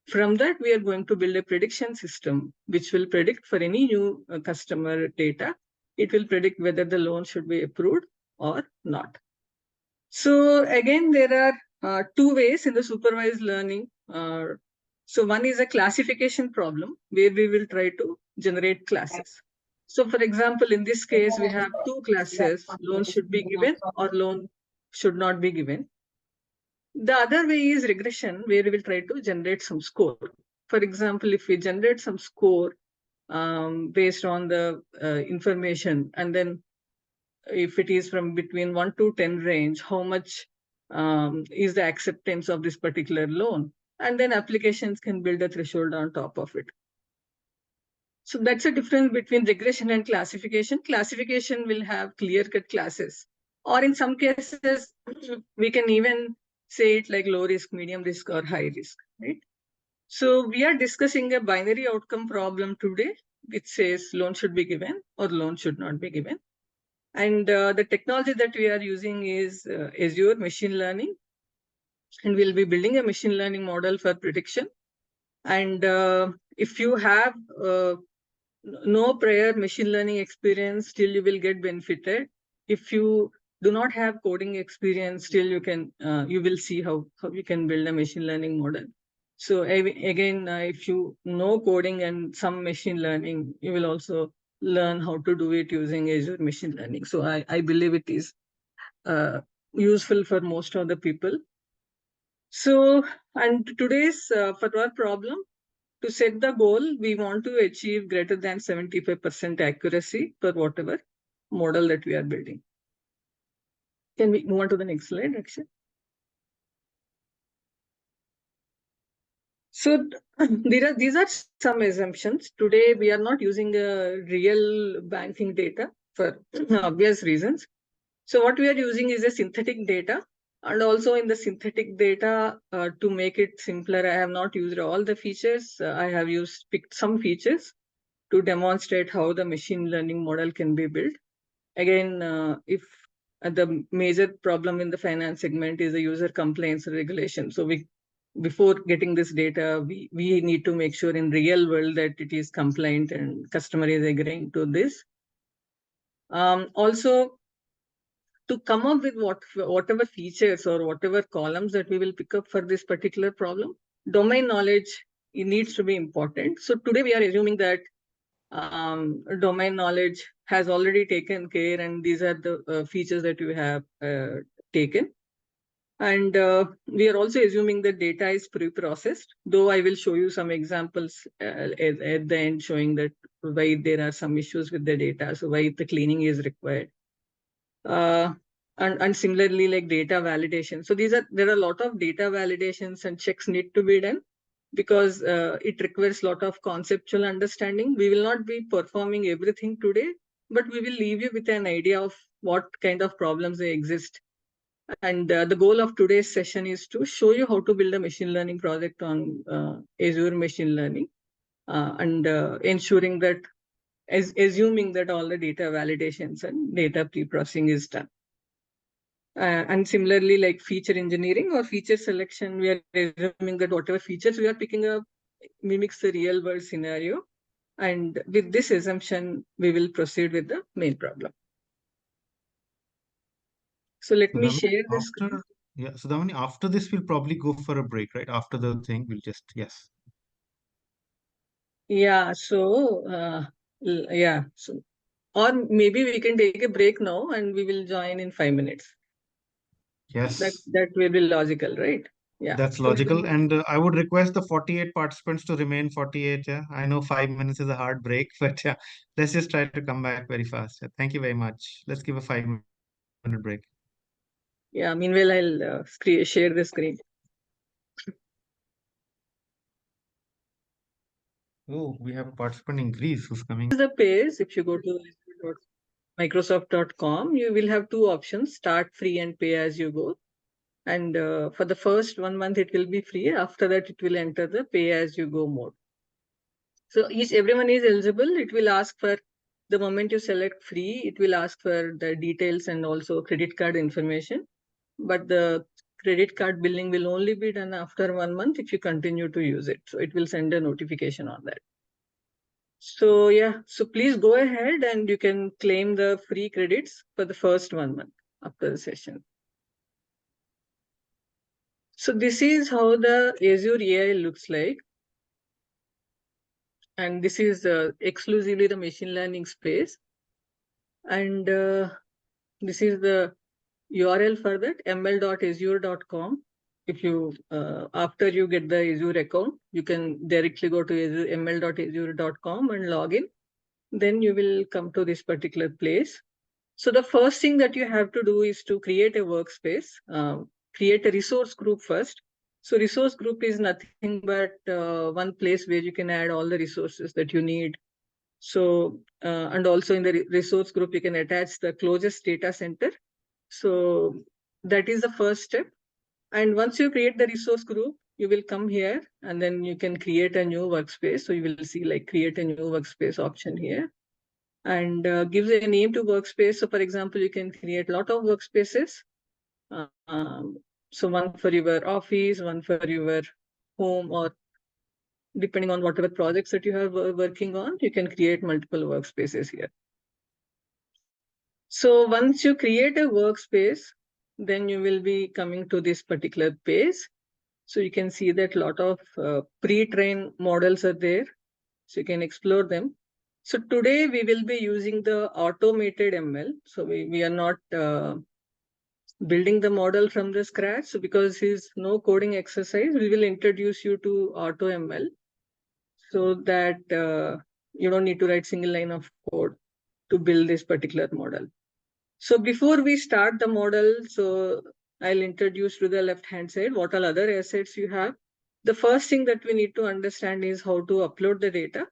From that, we are going to build a prediction system which will predict for any new customer data. It will predict whether the loan should be approved or not. So again, there are two ways in the supervised learning. So one is a classification problem where we will try to generate classes. So for example, in this case, we have two classes, loan should be given or loan should not be given. The other way is regression, where we will try to generate some score. For example, if we generate some score based on the information, and then if it is from between 1 to 10 range, how much is the acceptance of this particular loan? And then applications can build a threshold on top of it. So that's a difference between regression and classification. Classification will have clear-cut classes. Or in some cases, we can even say it like low risk, medium risk, or high risk, right? So we are discussing a binary outcome problem today, which says loan should be given or loan should not be given. And the technology that we are using is Azure machine learning. And we'll be building a machine learning model for prediction. And if you have no prior machine learning experience, still you will get benefited. If you do not have coding experience, still you will see how you can build a machine learning model. So again, if you know coding and some machine learning, you will also learn how to do it using Azure machine learning. So I believe it is useful for most of the people. So, and today's for our problem, to set the goal, we want to achieve greater than 75% accuracy for whatever model that we are building. Can we move on to the next slide, actually? So these are some assumptions. Today, we are not using real banking data for obvious reasons. So what we are using is a synthetic data. And also in the synthetic data, to make it simpler, I have not used all the features. I have picked some features to demonstrate how the machine learning model can be built. Again, if the major problem in the finance segment is the user complaints regulation. So before getting this data, we need to make sure in real world that it is compliant and customer is agreeing to this. Also, to come up with whatever features or whatever columns that we will pick up for this particular problem, domain knowledge, it needs to be important. So today we are assuming that domain knowledge has already taken care, and these are the features that you have taken. And we are also assuming that data is pre-processed, though I will show you some examples at the end showing that why there are some issues with the data, so why the cleaning is required. And similarly, like data validation. So there are a lot of data validations and checks need to be done because it requires a lot of conceptual understanding. We will not be performing everything today, but we will leave you with an idea of what kind of problems they exist. And the goal of today's session is to show you how to build a machine learning project on Azure machine learning and ensuring that assuming that all the data validations and data pre-processing is done. And similarly, like feature engineering or feature selection, we are assuming that whatever features we are picking up mimics the real world scenario. And with this assumption, we will proceed with the main problem. So let me share this. Yeah, so Damani, after this, we'll probably go for a break, right? After the thing, we'll just, yes. Yeah, so, yeah. So, or maybe we can take a break now and we will join in 5 minutes. Yes. That will be logical, right? Yeah. That's logical. And I would request the 48 participants to remain 48. Yeah. I know 5 minutes is a hard break, but yeah, let's just try to come back very fast. Yeah. Thank you very much. Let's give a 5-minute break. Yeah. Meanwhile, I'll share the screen. Oh, we have a participant in Greece who's coming. This is the page. If you go to Microsoft.com, you will have two options: start free and pay as you go. And for the first 1 month, it will be free. After that, it will enter the pay as you go mode. So everyone is eligible. It will ask for, the moment you select free, it will ask for the details and also credit card information. But the credit card billing will only be done after 1 month if you continue to use it. So it will send a notification on that. So yeah, so please go ahead and you can claim the free credits for the first 1 month after the session. So this is how the Azure AI looks like. And this is exclusively the machine learning space. And this is the URL for that, ml.azure.com. If you, after you get the Azure account, you can directly go to ml.azure.com and log in. Then you will come to this particular place. So the first thing that you have to do is to create a workspace, create a resource group first. So resource group is nothing but one place where you can add all the resources that you need. So, and also in the resource group, you can attach the closest data center. So that is the first step. And once you create the resource group, you will come here and then you can create a new workspace. So you will see like create a new workspace option here, and gives a name to workspace. So for example, you can create a lot of workspaces. So one for your office, one for your home, or depending on whatever projects that you are working on, you can create multiple workspaces here. So once you create a workspace, then you will be coming to this particular page. So you can see that a lot of pre-trained models are there. So you can explore them. So today we will be using the automated ML. So we are not building the model from the scratch. So because it's no coding exercise, we will introduce you to auto ML so that you don't need to write single line of code to build this particular model. So before we start the model, so I'll introduce to the left-hand side what all other assets you have. The first thing that we need to understand is how to upload the data.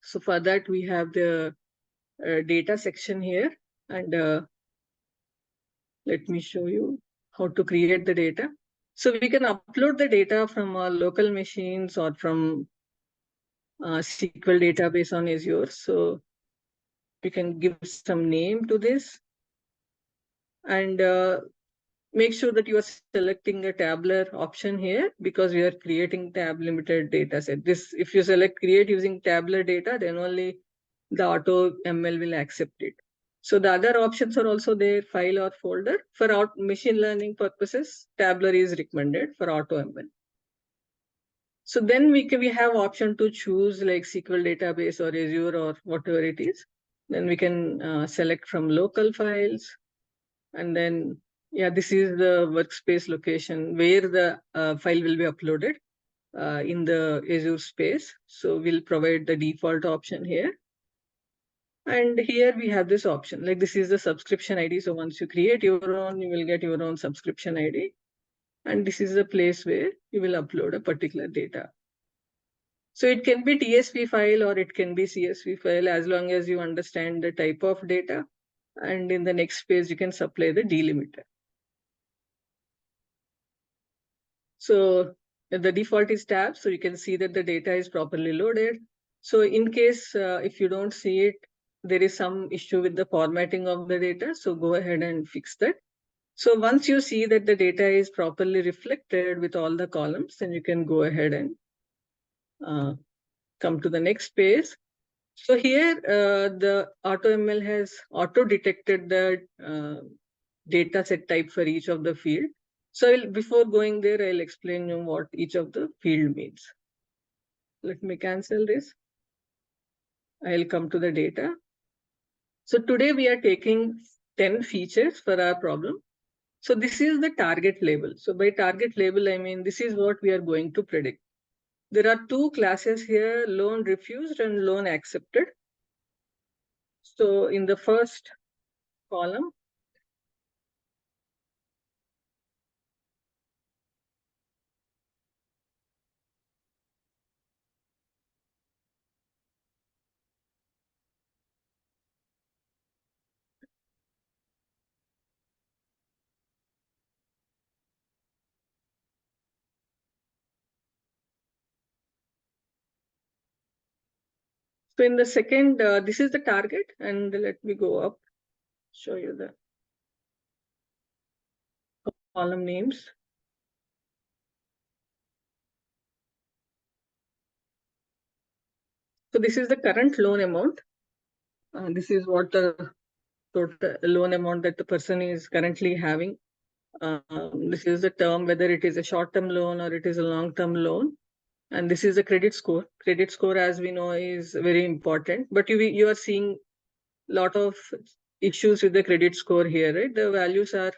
So for that, we have the data section here. And let me show you how to create the data. So we can upload the data from our local machines or from SQL database on Azure. So you can give some name to this. And make sure that you are selecting a tabular option here because we are creating tab limited data set. This, if you select create using tabular data, then only the auto ML will accept it. So the other options are also there, file or folder. For machine learning purposes, tabular is recommended for auto ML. So then we have option to choose like SQL database or Azure or whatever it is. Then we can select from local files. And then, yeah, this is the workspace location where the file will be uploaded in the Azure space. So we'll provide the default option here. And here we have this option, like this is the subscription ID. So once you create your own, you will get your own subscription ID. And this is the place where you will upload a particular data. So it can be TSV file or it can be CSV file as long as you understand the type of data. And in the next page, you can supply the delimiter. So the default is tab, so you can see that the data is properly loaded. So in case if you don't see it, there is some issue with the formatting of the data, so go ahead and fix that. So once you see that the data is properly reflected with all the columns, then you can go ahead and come to the next page. So here the AutoML has auto-detected the data set type for each of the field. So before going there, I'll explain you what each of the field means. Let me cancel this. I'll come to the data. So today we are taking 10 features for our problem. So this is the target label. So by target label, I mean, this is what we are going to predict. There are two classes here, loan refused and loan accepted. So in the first column, so in the second, this is the target, and let me go up, show you the column names. So this is the current loan amount. This is what the total loan amount that the person is currently having. This is the term, whether it is a short-term loan or it is a long-term loan. And this is the credit score. Credit score, as we know, is very important. But you are seeing a lot of issues with the credit score here, right? The values are,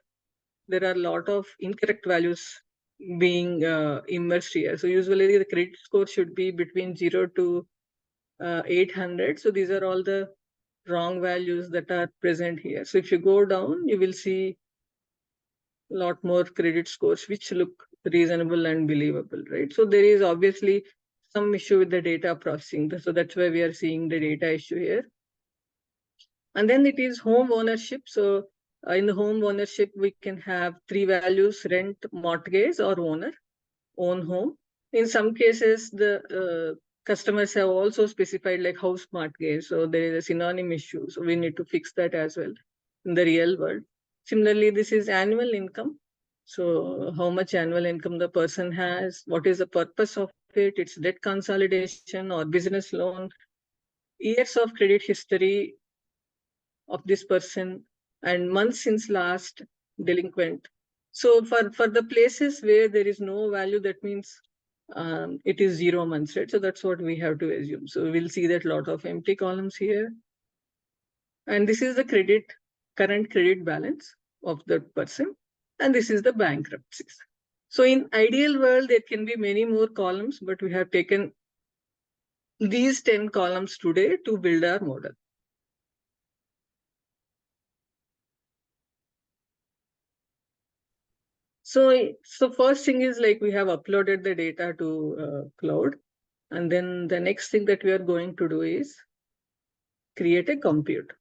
there are a lot of incorrect values being immersed here. So usually the credit score should be between 0 to 800. So these are all the wrong values that are present here. So if you go down, you will see a lot more credit scores which look reasonable and believable, right? So there is obviously some issue with the data processing. So that's why we are seeing the data issue here. And then it is home ownership. So in the home ownership, we can have three values: rent, mortgage, or owner, own home. In some cases, the customers have also specified like house mortgage. So there is a synonym issue. So we need to fix that as well in the real world. Similarly, this is annual income. So how much annual income the person has, what is the purpose of it, it's debt consolidation or business loan, years of credit history of this person, and months since last delinquent. So for the places where there is no value, that means it is 0 months, right? So that's what we have to assume. So we'll see that lot of empty columns here. And this is the current credit balance of the person. And this is the bankruptcies. So in ideal world, there can be many more columns, but we have taken these 10 columns today to build our model. So first thing is like we have uploaded the data to cloud. And then the next thing that we are going to do is create a compute.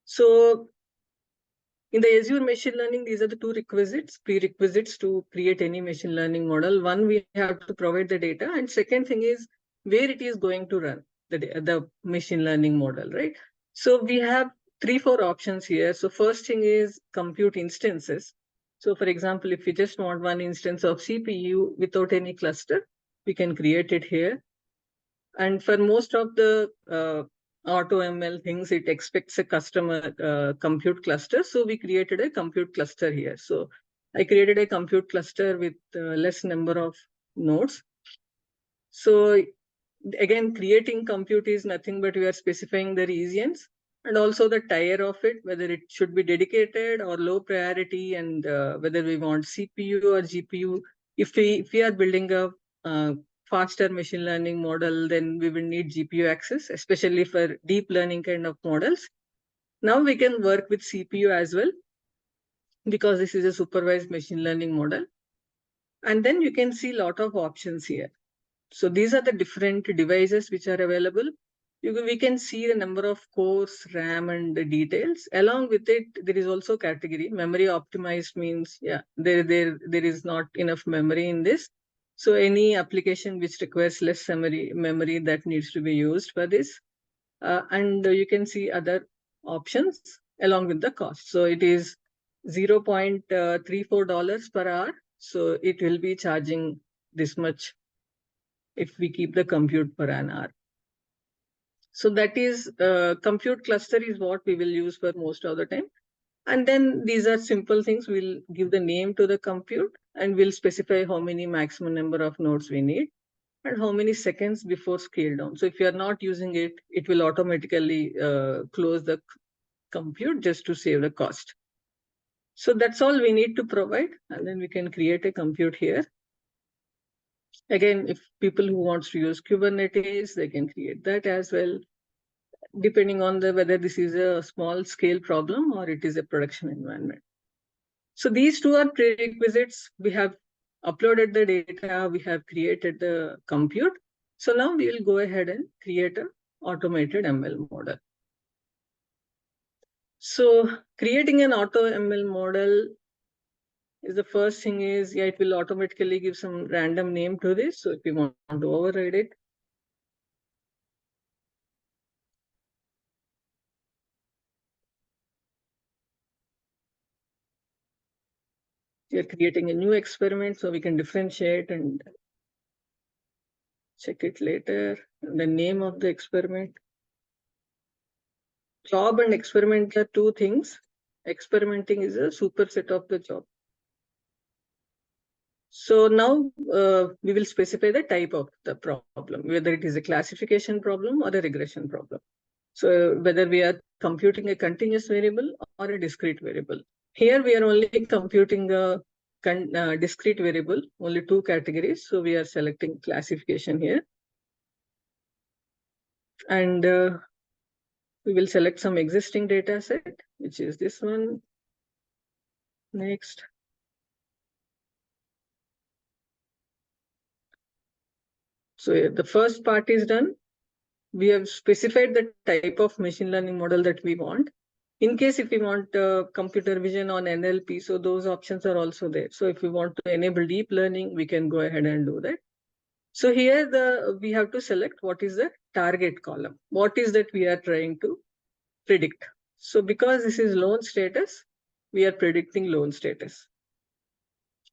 So in the Azure machine learning, these are the two prerequisites to create any machine learning model. One, we have to provide the data. And second thing is where it is going to run the machine learning model, right? So we have 3-4 options here. So first thing is compute instances. So for example, if we just want one instance of CPU without any cluster, we can create it here. And for most of the AutoML things, it expects a customer compute cluster. So we created a compute cluster here. So I created a compute cluster with less number of nodes. So again, creating compute is nothing but we are specifying the regions and also the tier of it, whether it should be dedicated or low priority, and whether we want CPU or GPU. If we are building a faster machine learning model, then we will need GPU access, especially for deep learning kind of models. Now we can work with CPU as well because this is a supervised machine learning model. And then you can see a lot of options here. So these are the different devices which are available. We can see the number of cores, RAM, and the details. Along with it, there is also category. Memory optimized means, yeah, there is not enough memory in this. So any application which requires less memory that needs to be used for this. And you can see other options along with the cost. So it is $0.34 per hour. So it will be charging this much if we keep the compute per an hour. So that is compute cluster is what we will use for most of the time. And then these are simple things. We'll give the name to the compute and we'll specify how many maximum number of nodes we need and how many seconds before scale down. So if you are not using it, it will automatically close the compute just to save the cost. So that's all we need to provide, and then we can create a compute here. Again, if people who wants to use Kubernetes, they can create that as well, depending on whether this is a small scale problem or it is a production environment. So these two are prerequisites. We have uploaded the data, we have created the compute. So now we will go ahead and create an automated ML model. So creating an auto ML model is the first thing is, it will automatically give some random name to this. So if we want to override it, we are creating a new experiment so we can differentiate and check it later. And the name of the experiment. Job and experiment are two things. Experimenting is a superset of the job. So now we will specify the type of the problem, whether it is a classification problem or a regression problem. So whether we are computing a continuous variable or a discrete variable. Here we are only computing a discrete variable, only two categories. So we are selecting classification here. And we will select some existing data set, which is this one. Next. So the first part is done. We have specified the type of machine learning model that we want. In case if we want computer vision on NLP, so those options are also there. So if we want to enable deep learning, we can go ahead and do that. So here we have to select what is the target column. What is that we are trying to predict? So because this is loan status, we are predicting loan status.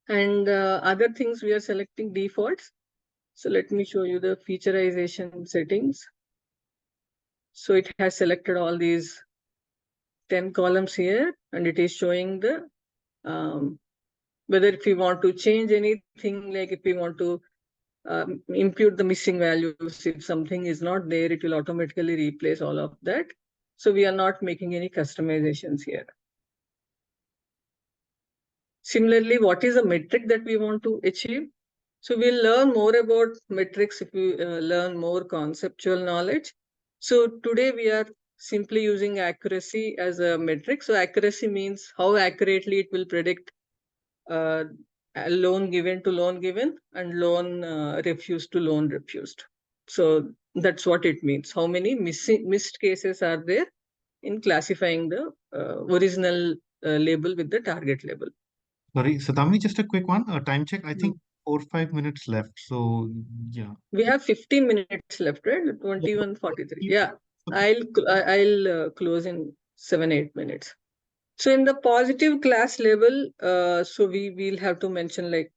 And other things we are selecting defaults. So let me show you the featureization settings. So it has selected all these 10 columns here, and it is showing the whether if we want to change anything, like if we want to impute the missing values, if something is not there, it will automatically replace all of that. So we are not making any customizations here. Similarly, what is the metric that we want to achieve? So we'll learn more about metrics if we learn more conceptual knowledge. So today we are simply using accuracy as a metric. So accuracy means how accurately it will predict a loan given to loan given and loan refused to loan refused. So that's what it means. How many missed cases are there in classifying the original label with the target label. Sorry, Sadami, just a quick one. A time check. I think 4 or 5 minutes left. So yeah. We have 15 minutes left, right? 21:43. Yeah, I'll close in 7-8 minutes. So in the positive class label, so we will have to mention like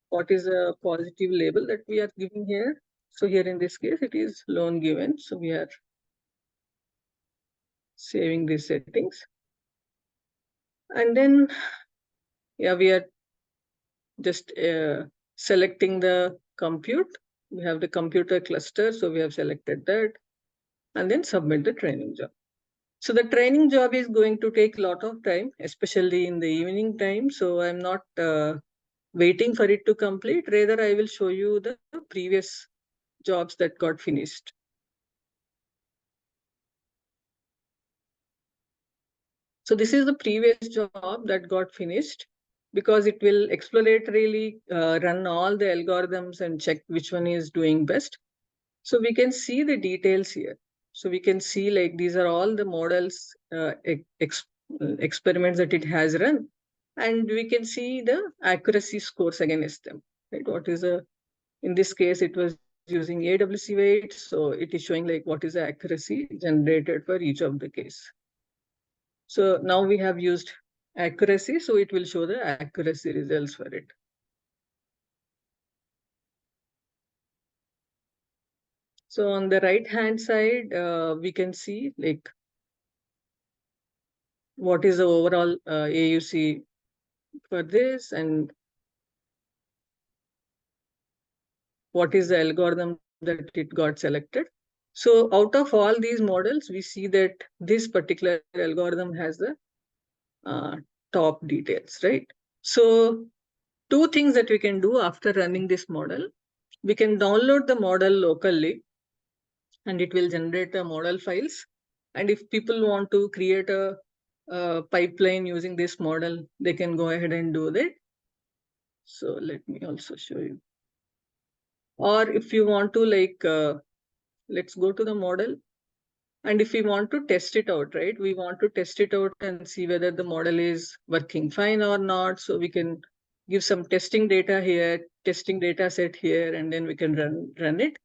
what is a positive label that we are giving here. So here in this case, it is loan given. So we are saving these settings. And then, yeah, we are just selecting the compute. We have the computer cluster. So we have selected that and then submit the training job. So the training job is going to take a lot of time, especially in the evening time. So I'm not waiting for it to complete. Rather, I will show you the previous jobs that got finished. So this is the previous job that got finished because it will exploratory run all the algorithms and check which one is doing best. So we can see the details here. So we can see like these are all the models, experiments that it has run. And we can see the accuracy scores against them. Right? What is in this case, it was using AWC weight. So it is showing like what is the accuracy generated for each of the case. So now we have used accuracy. So it will show the accuracy results for it. So on the right hand side, we can see like what is the overall AUC for this and what is the algorithm that it got selected. So out of all these models, we see that this particular algorithm has the top details, right? So two things that we can do after running this model. We can download the model locally and it will generate a model files. And if people want to create a pipeline using this model, they can go ahead and do that. So let me also show you. Or if you want to let's go to the model. And if we want to test it out, right? We want to test it out and see whether the model is working fine or not. So we can give some testing data here, testing data set here, and then we can run it.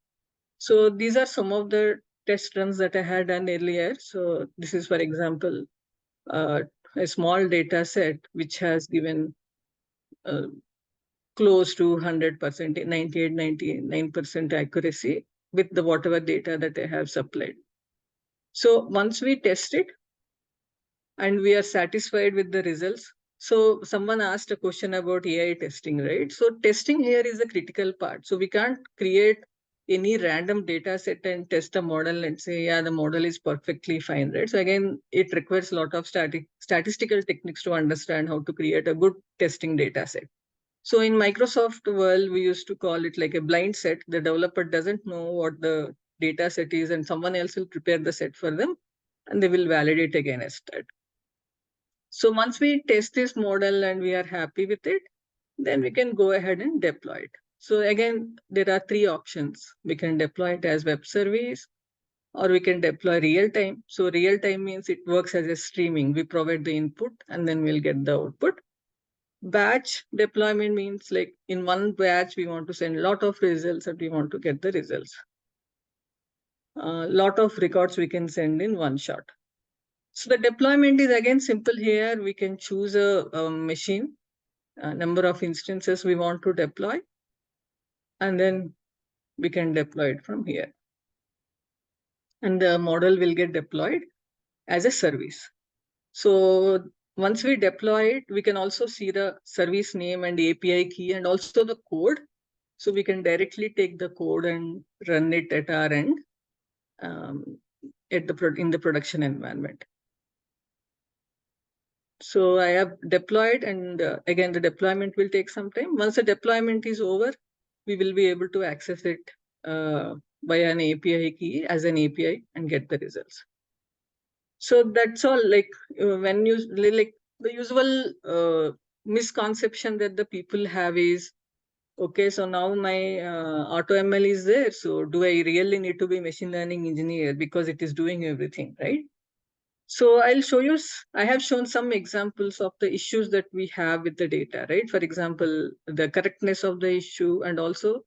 So these are some of the test runs that I had done earlier. So this is, for example, a small data set which has given close to 100%, 98, 99% accuracy with the whatever data that I have supplied. So once we test it and we are satisfied with the results, so someone asked a question about AI testing, right? So testing here is a critical part. So we can't create any random data set and test a model and say, yeah, the model is perfectly fine, right? So again, it requires a lot of statistical techniques to understand how to create a good testing data set. So in Microsoft world, we used to call it like a blind set. The developer doesn't know what the data set is and someone else will prepare the set for them and they will validate against that. So once we test this model and we are happy with it, then we can go ahead and deploy it. So again, there are three options. We can deploy it as web service or we can deploy real time. So real time means it works as a streaming. We provide the input and then we'll get the output. Batch deployment means like in one batch, we want to send a lot of results and we want to get the results. A lot of records we can send in one shot. So the deployment is again simple here. We can choose a machine, a number of instances we want to deploy, and then we can deploy it from here. And the model will get deployed as a service. So once we deploy it, we can also see the service name and API key and also the code. So we can directly take the code and run it at our end in the production environment. So I have deployed and again, the deployment will take some time. Once the deployment is over, we will be able to access it via an API key as an API and get the results. So that's all. Like when you like the usual misconception that the people have is, okay, so now my AutoML is there. So do I really need to be machine learning engineer because it is doing everything, right? So I'll show you, I have shown some examples of the issues that we have with the data, right? For example, the correctness of the issue and also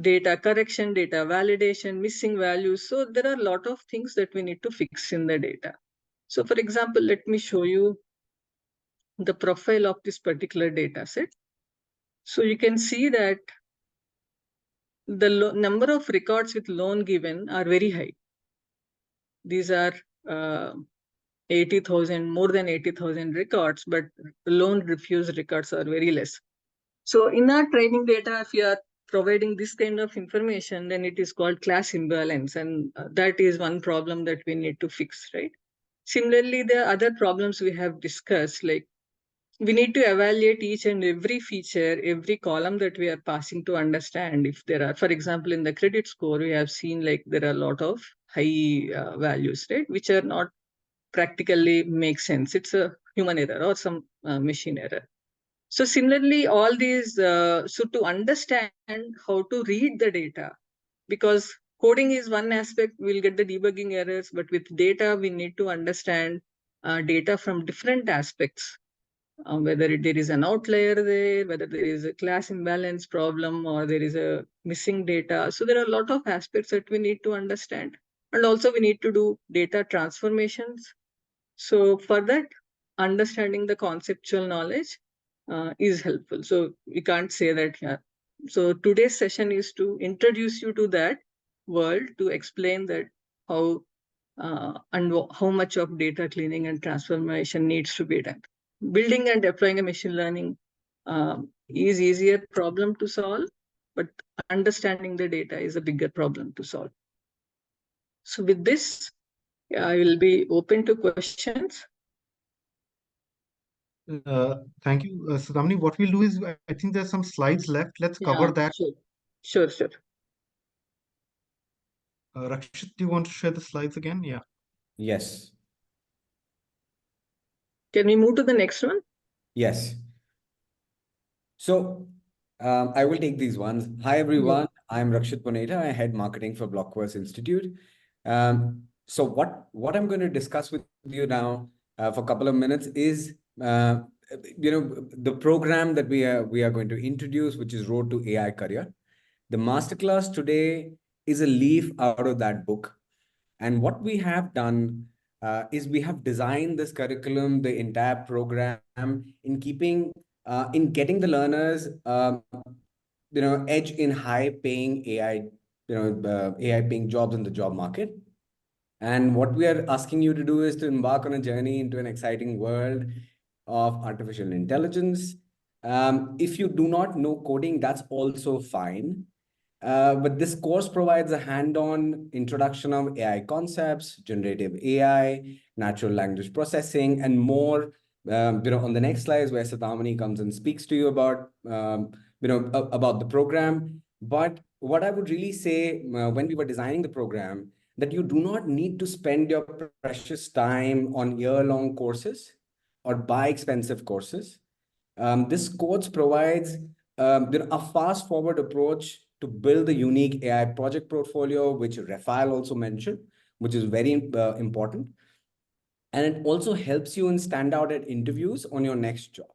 data correction, data validation, missing values. So there are a lot of things that we need to fix in the data. So for example, let me show you the profile of this particular data set. So you can see that the number of records with loan given are very high. These are 80,000, more than 80,000 records, but loan refused records are very less. So in our training data, if you are providing this kind of information, then it is called class imbalance. And that is one problem that we need to fix, right? Similarly, the other problems we have discussed, like we need to evaluate each and every feature, every column that we are passing to understand if there are, for example, in the credit score, we have seen like there are a lot of high values, right? Which are not practically make sense. It's a human error or some machine error. So similarly, all these, so to understand how to read the data, because coding is one aspect, we'll get the debugging errors, but with data, we need to understand data from different aspects, whether there is an outlier there, whether there is a class imbalance problem, or there is a missing data. So there are a lot of aspects that we need to understand. And also we need to do data transformations. So for that, understanding the conceptual knowledge is helpful. So we can't say that here. So today's session is to introduce you to that world, to explain that how and how much of data cleaning and transformation needs to be done. Building and deploying a machine learning is easier problem to solve, but understanding the data is a bigger problem to solve. So with this, I will be open to questions. Thank you, Sudhamni. What we'll do is, I think there's some slides left. Let's cover Yeah, that. sure. Rakshit, do you want to share the slides again? Yeah. Yes. Can we move to the next one? Yes. So I will take these ones. Hi, Yeah. everyone. I'm Rakshit Poneta. I head marketing for Blockverse Institute. So what I'm going to discuss with you now for a couple of minutes is the program that we are going to introduce, which is Road to AI Career. The masterclass today is a leaf out of that book. And what we have done is we have designed this curriculum, the entire program, in keeping, in getting the learners, edge in high-paying AI, AI-paying jobs in the job market. And what we are asking you to do is to embark on a journey into an exciting world of artificial intelligence. If you do not know coding, that's also fine. But this course provides a hand-on introduction of AI concepts, generative AI, natural language processing, and more. On the next slides, where Satamani comes and speaks to you about the program. But what I would really say when we were designing the program, that you do not need to spend your precious time on year-long courses or buy expensive courses. This course provides a fast-forward approach to build the unique AI project portfolio, which Rafael also mentioned, which is very important. And it also helps you in stand out at interviews on your next job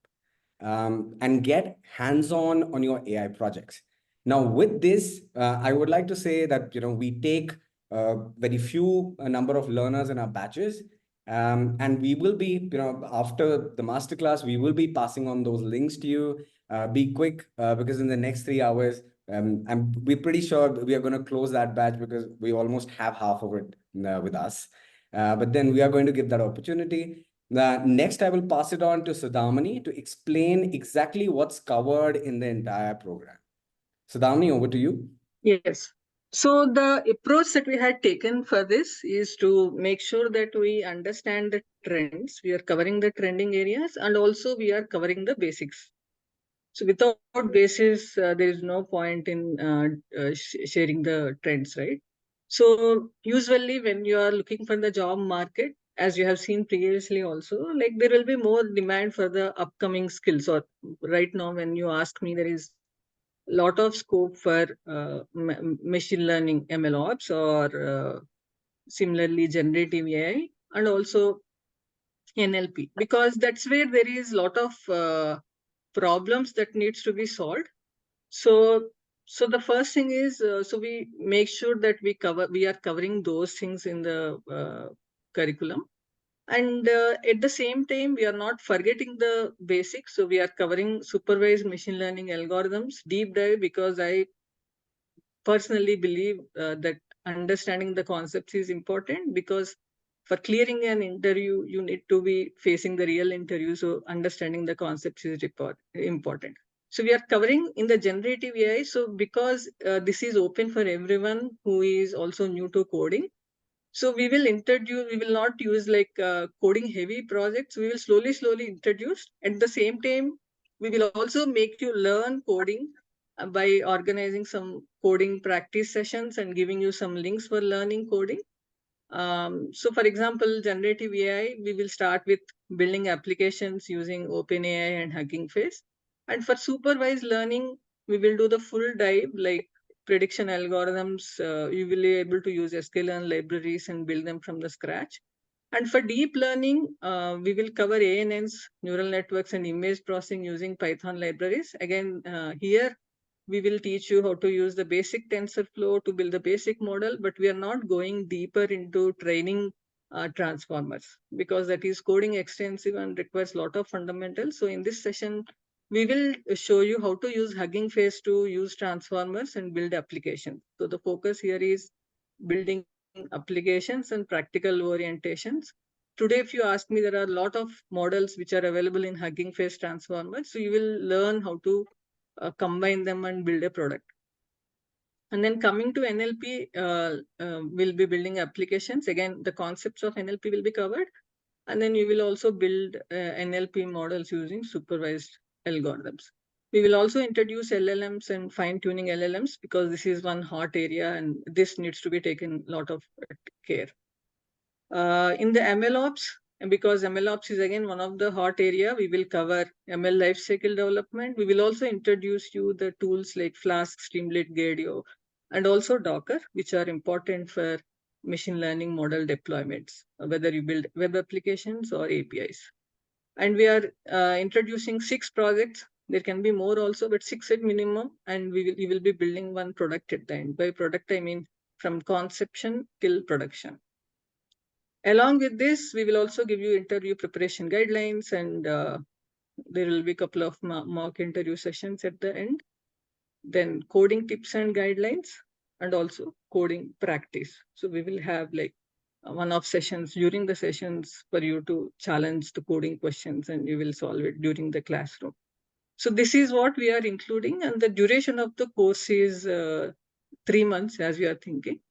and get hands-on on your AI projects. Now, with this, I would like to say that we take very few a number of learners in our batches, and we will be after the masterclass we will be passing on those links to you. Be quick because in the next 3 hours, we're pretty sure we are going to close that batch because we almost have half of it with us. But then we are going to give that opportunity. Next, I will pass it on to Sudhamani to explain exactly what's covered in the entire program. Sudhamani, over to you. Yes. So the approach that we had taken for this is to make sure that we understand the trends. We are covering the trending areas, and also we are covering the basics. So without basis, there is no point in sharing the trends, right? So usually when you are looking for the job market, as you have seen previously also, like there will be more demand for the upcoming skills. Or right now, when you ask me, there is a lot of scope for machine learning, MLOps, or similarly generative AI, and also NLP, because that's where there is a lot of problems that needs to be solved. So the first thing is, so we make sure that we are covering those things in the curriculum. And at the same time, we are not forgetting the basics. So we are covering supervised machine learning algorithms, deep dive, because I personally believe that understanding the concepts is important, because for clearing an interview, you need to be facing the real interview. So understanding the concepts is important. So we are covering in the generative AI. So because this is open for everyone who is also new to coding, so we will introduce, we will not use like coding heavy projects. We will slowly introduce. At the same time, we will also make you learn coding by organizing some coding practice sessions and giving you some links for learning coding. So for example, generative AI, we will start with building applications using OpenAI and Hugging Face. And for supervised learning, we will do the full dive, like prediction algorithms. You will be able to use sklearn libraries and build them from the scratch. And for deep learning, we will cover ANNs, neural networks, and image processing using Python libraries. Again, here we will teach you how to use the basic TensorFlow to build the basic model, but we are not going deeper into training transformers, because that is coding extensive and requires a lot of fundamentals. So in this session, we will show you how to use Hugging Face to use transformers and build applications. So the focus here is building applications and practical orientations. Today, if you ask me, there are a lot of models which are available in Hugging Face transformers. So you will learn how to combine them and build a product. And then coming to NLP, we'll be building applications. Again, the concepts of NLP will be covered. And then you will also build NLP models using supervised algorithms. We will also introduce LLMs and fine-tuning LLMs because this is one hot area and this needs to be taken a lot of care. In the MLOps, and because MLOps is again one of the hot area, we will cover ML lifecycle development. We will also introduce you the tools like Flask, Streamlit, Gadio, and also Docker, which are important for machine learning model deployments, whether you build web applications or APIs. And we are introducing 6 projects. There can be more also, but 6 at minimum. And we will be building one product at the end. By product, I mean from conception till production. Along with this, we will also give you interview preparation guidelines, and there will be a couple of mock interview sessions at the end. Then coding tips and guidelines, and also coding practice. So we will have like one-off sessions during the sessions for you to challenge the coding questions, and you will solve it during the classroom. So this is what we are including, and the duration of the course is 3 months, as we are thinking.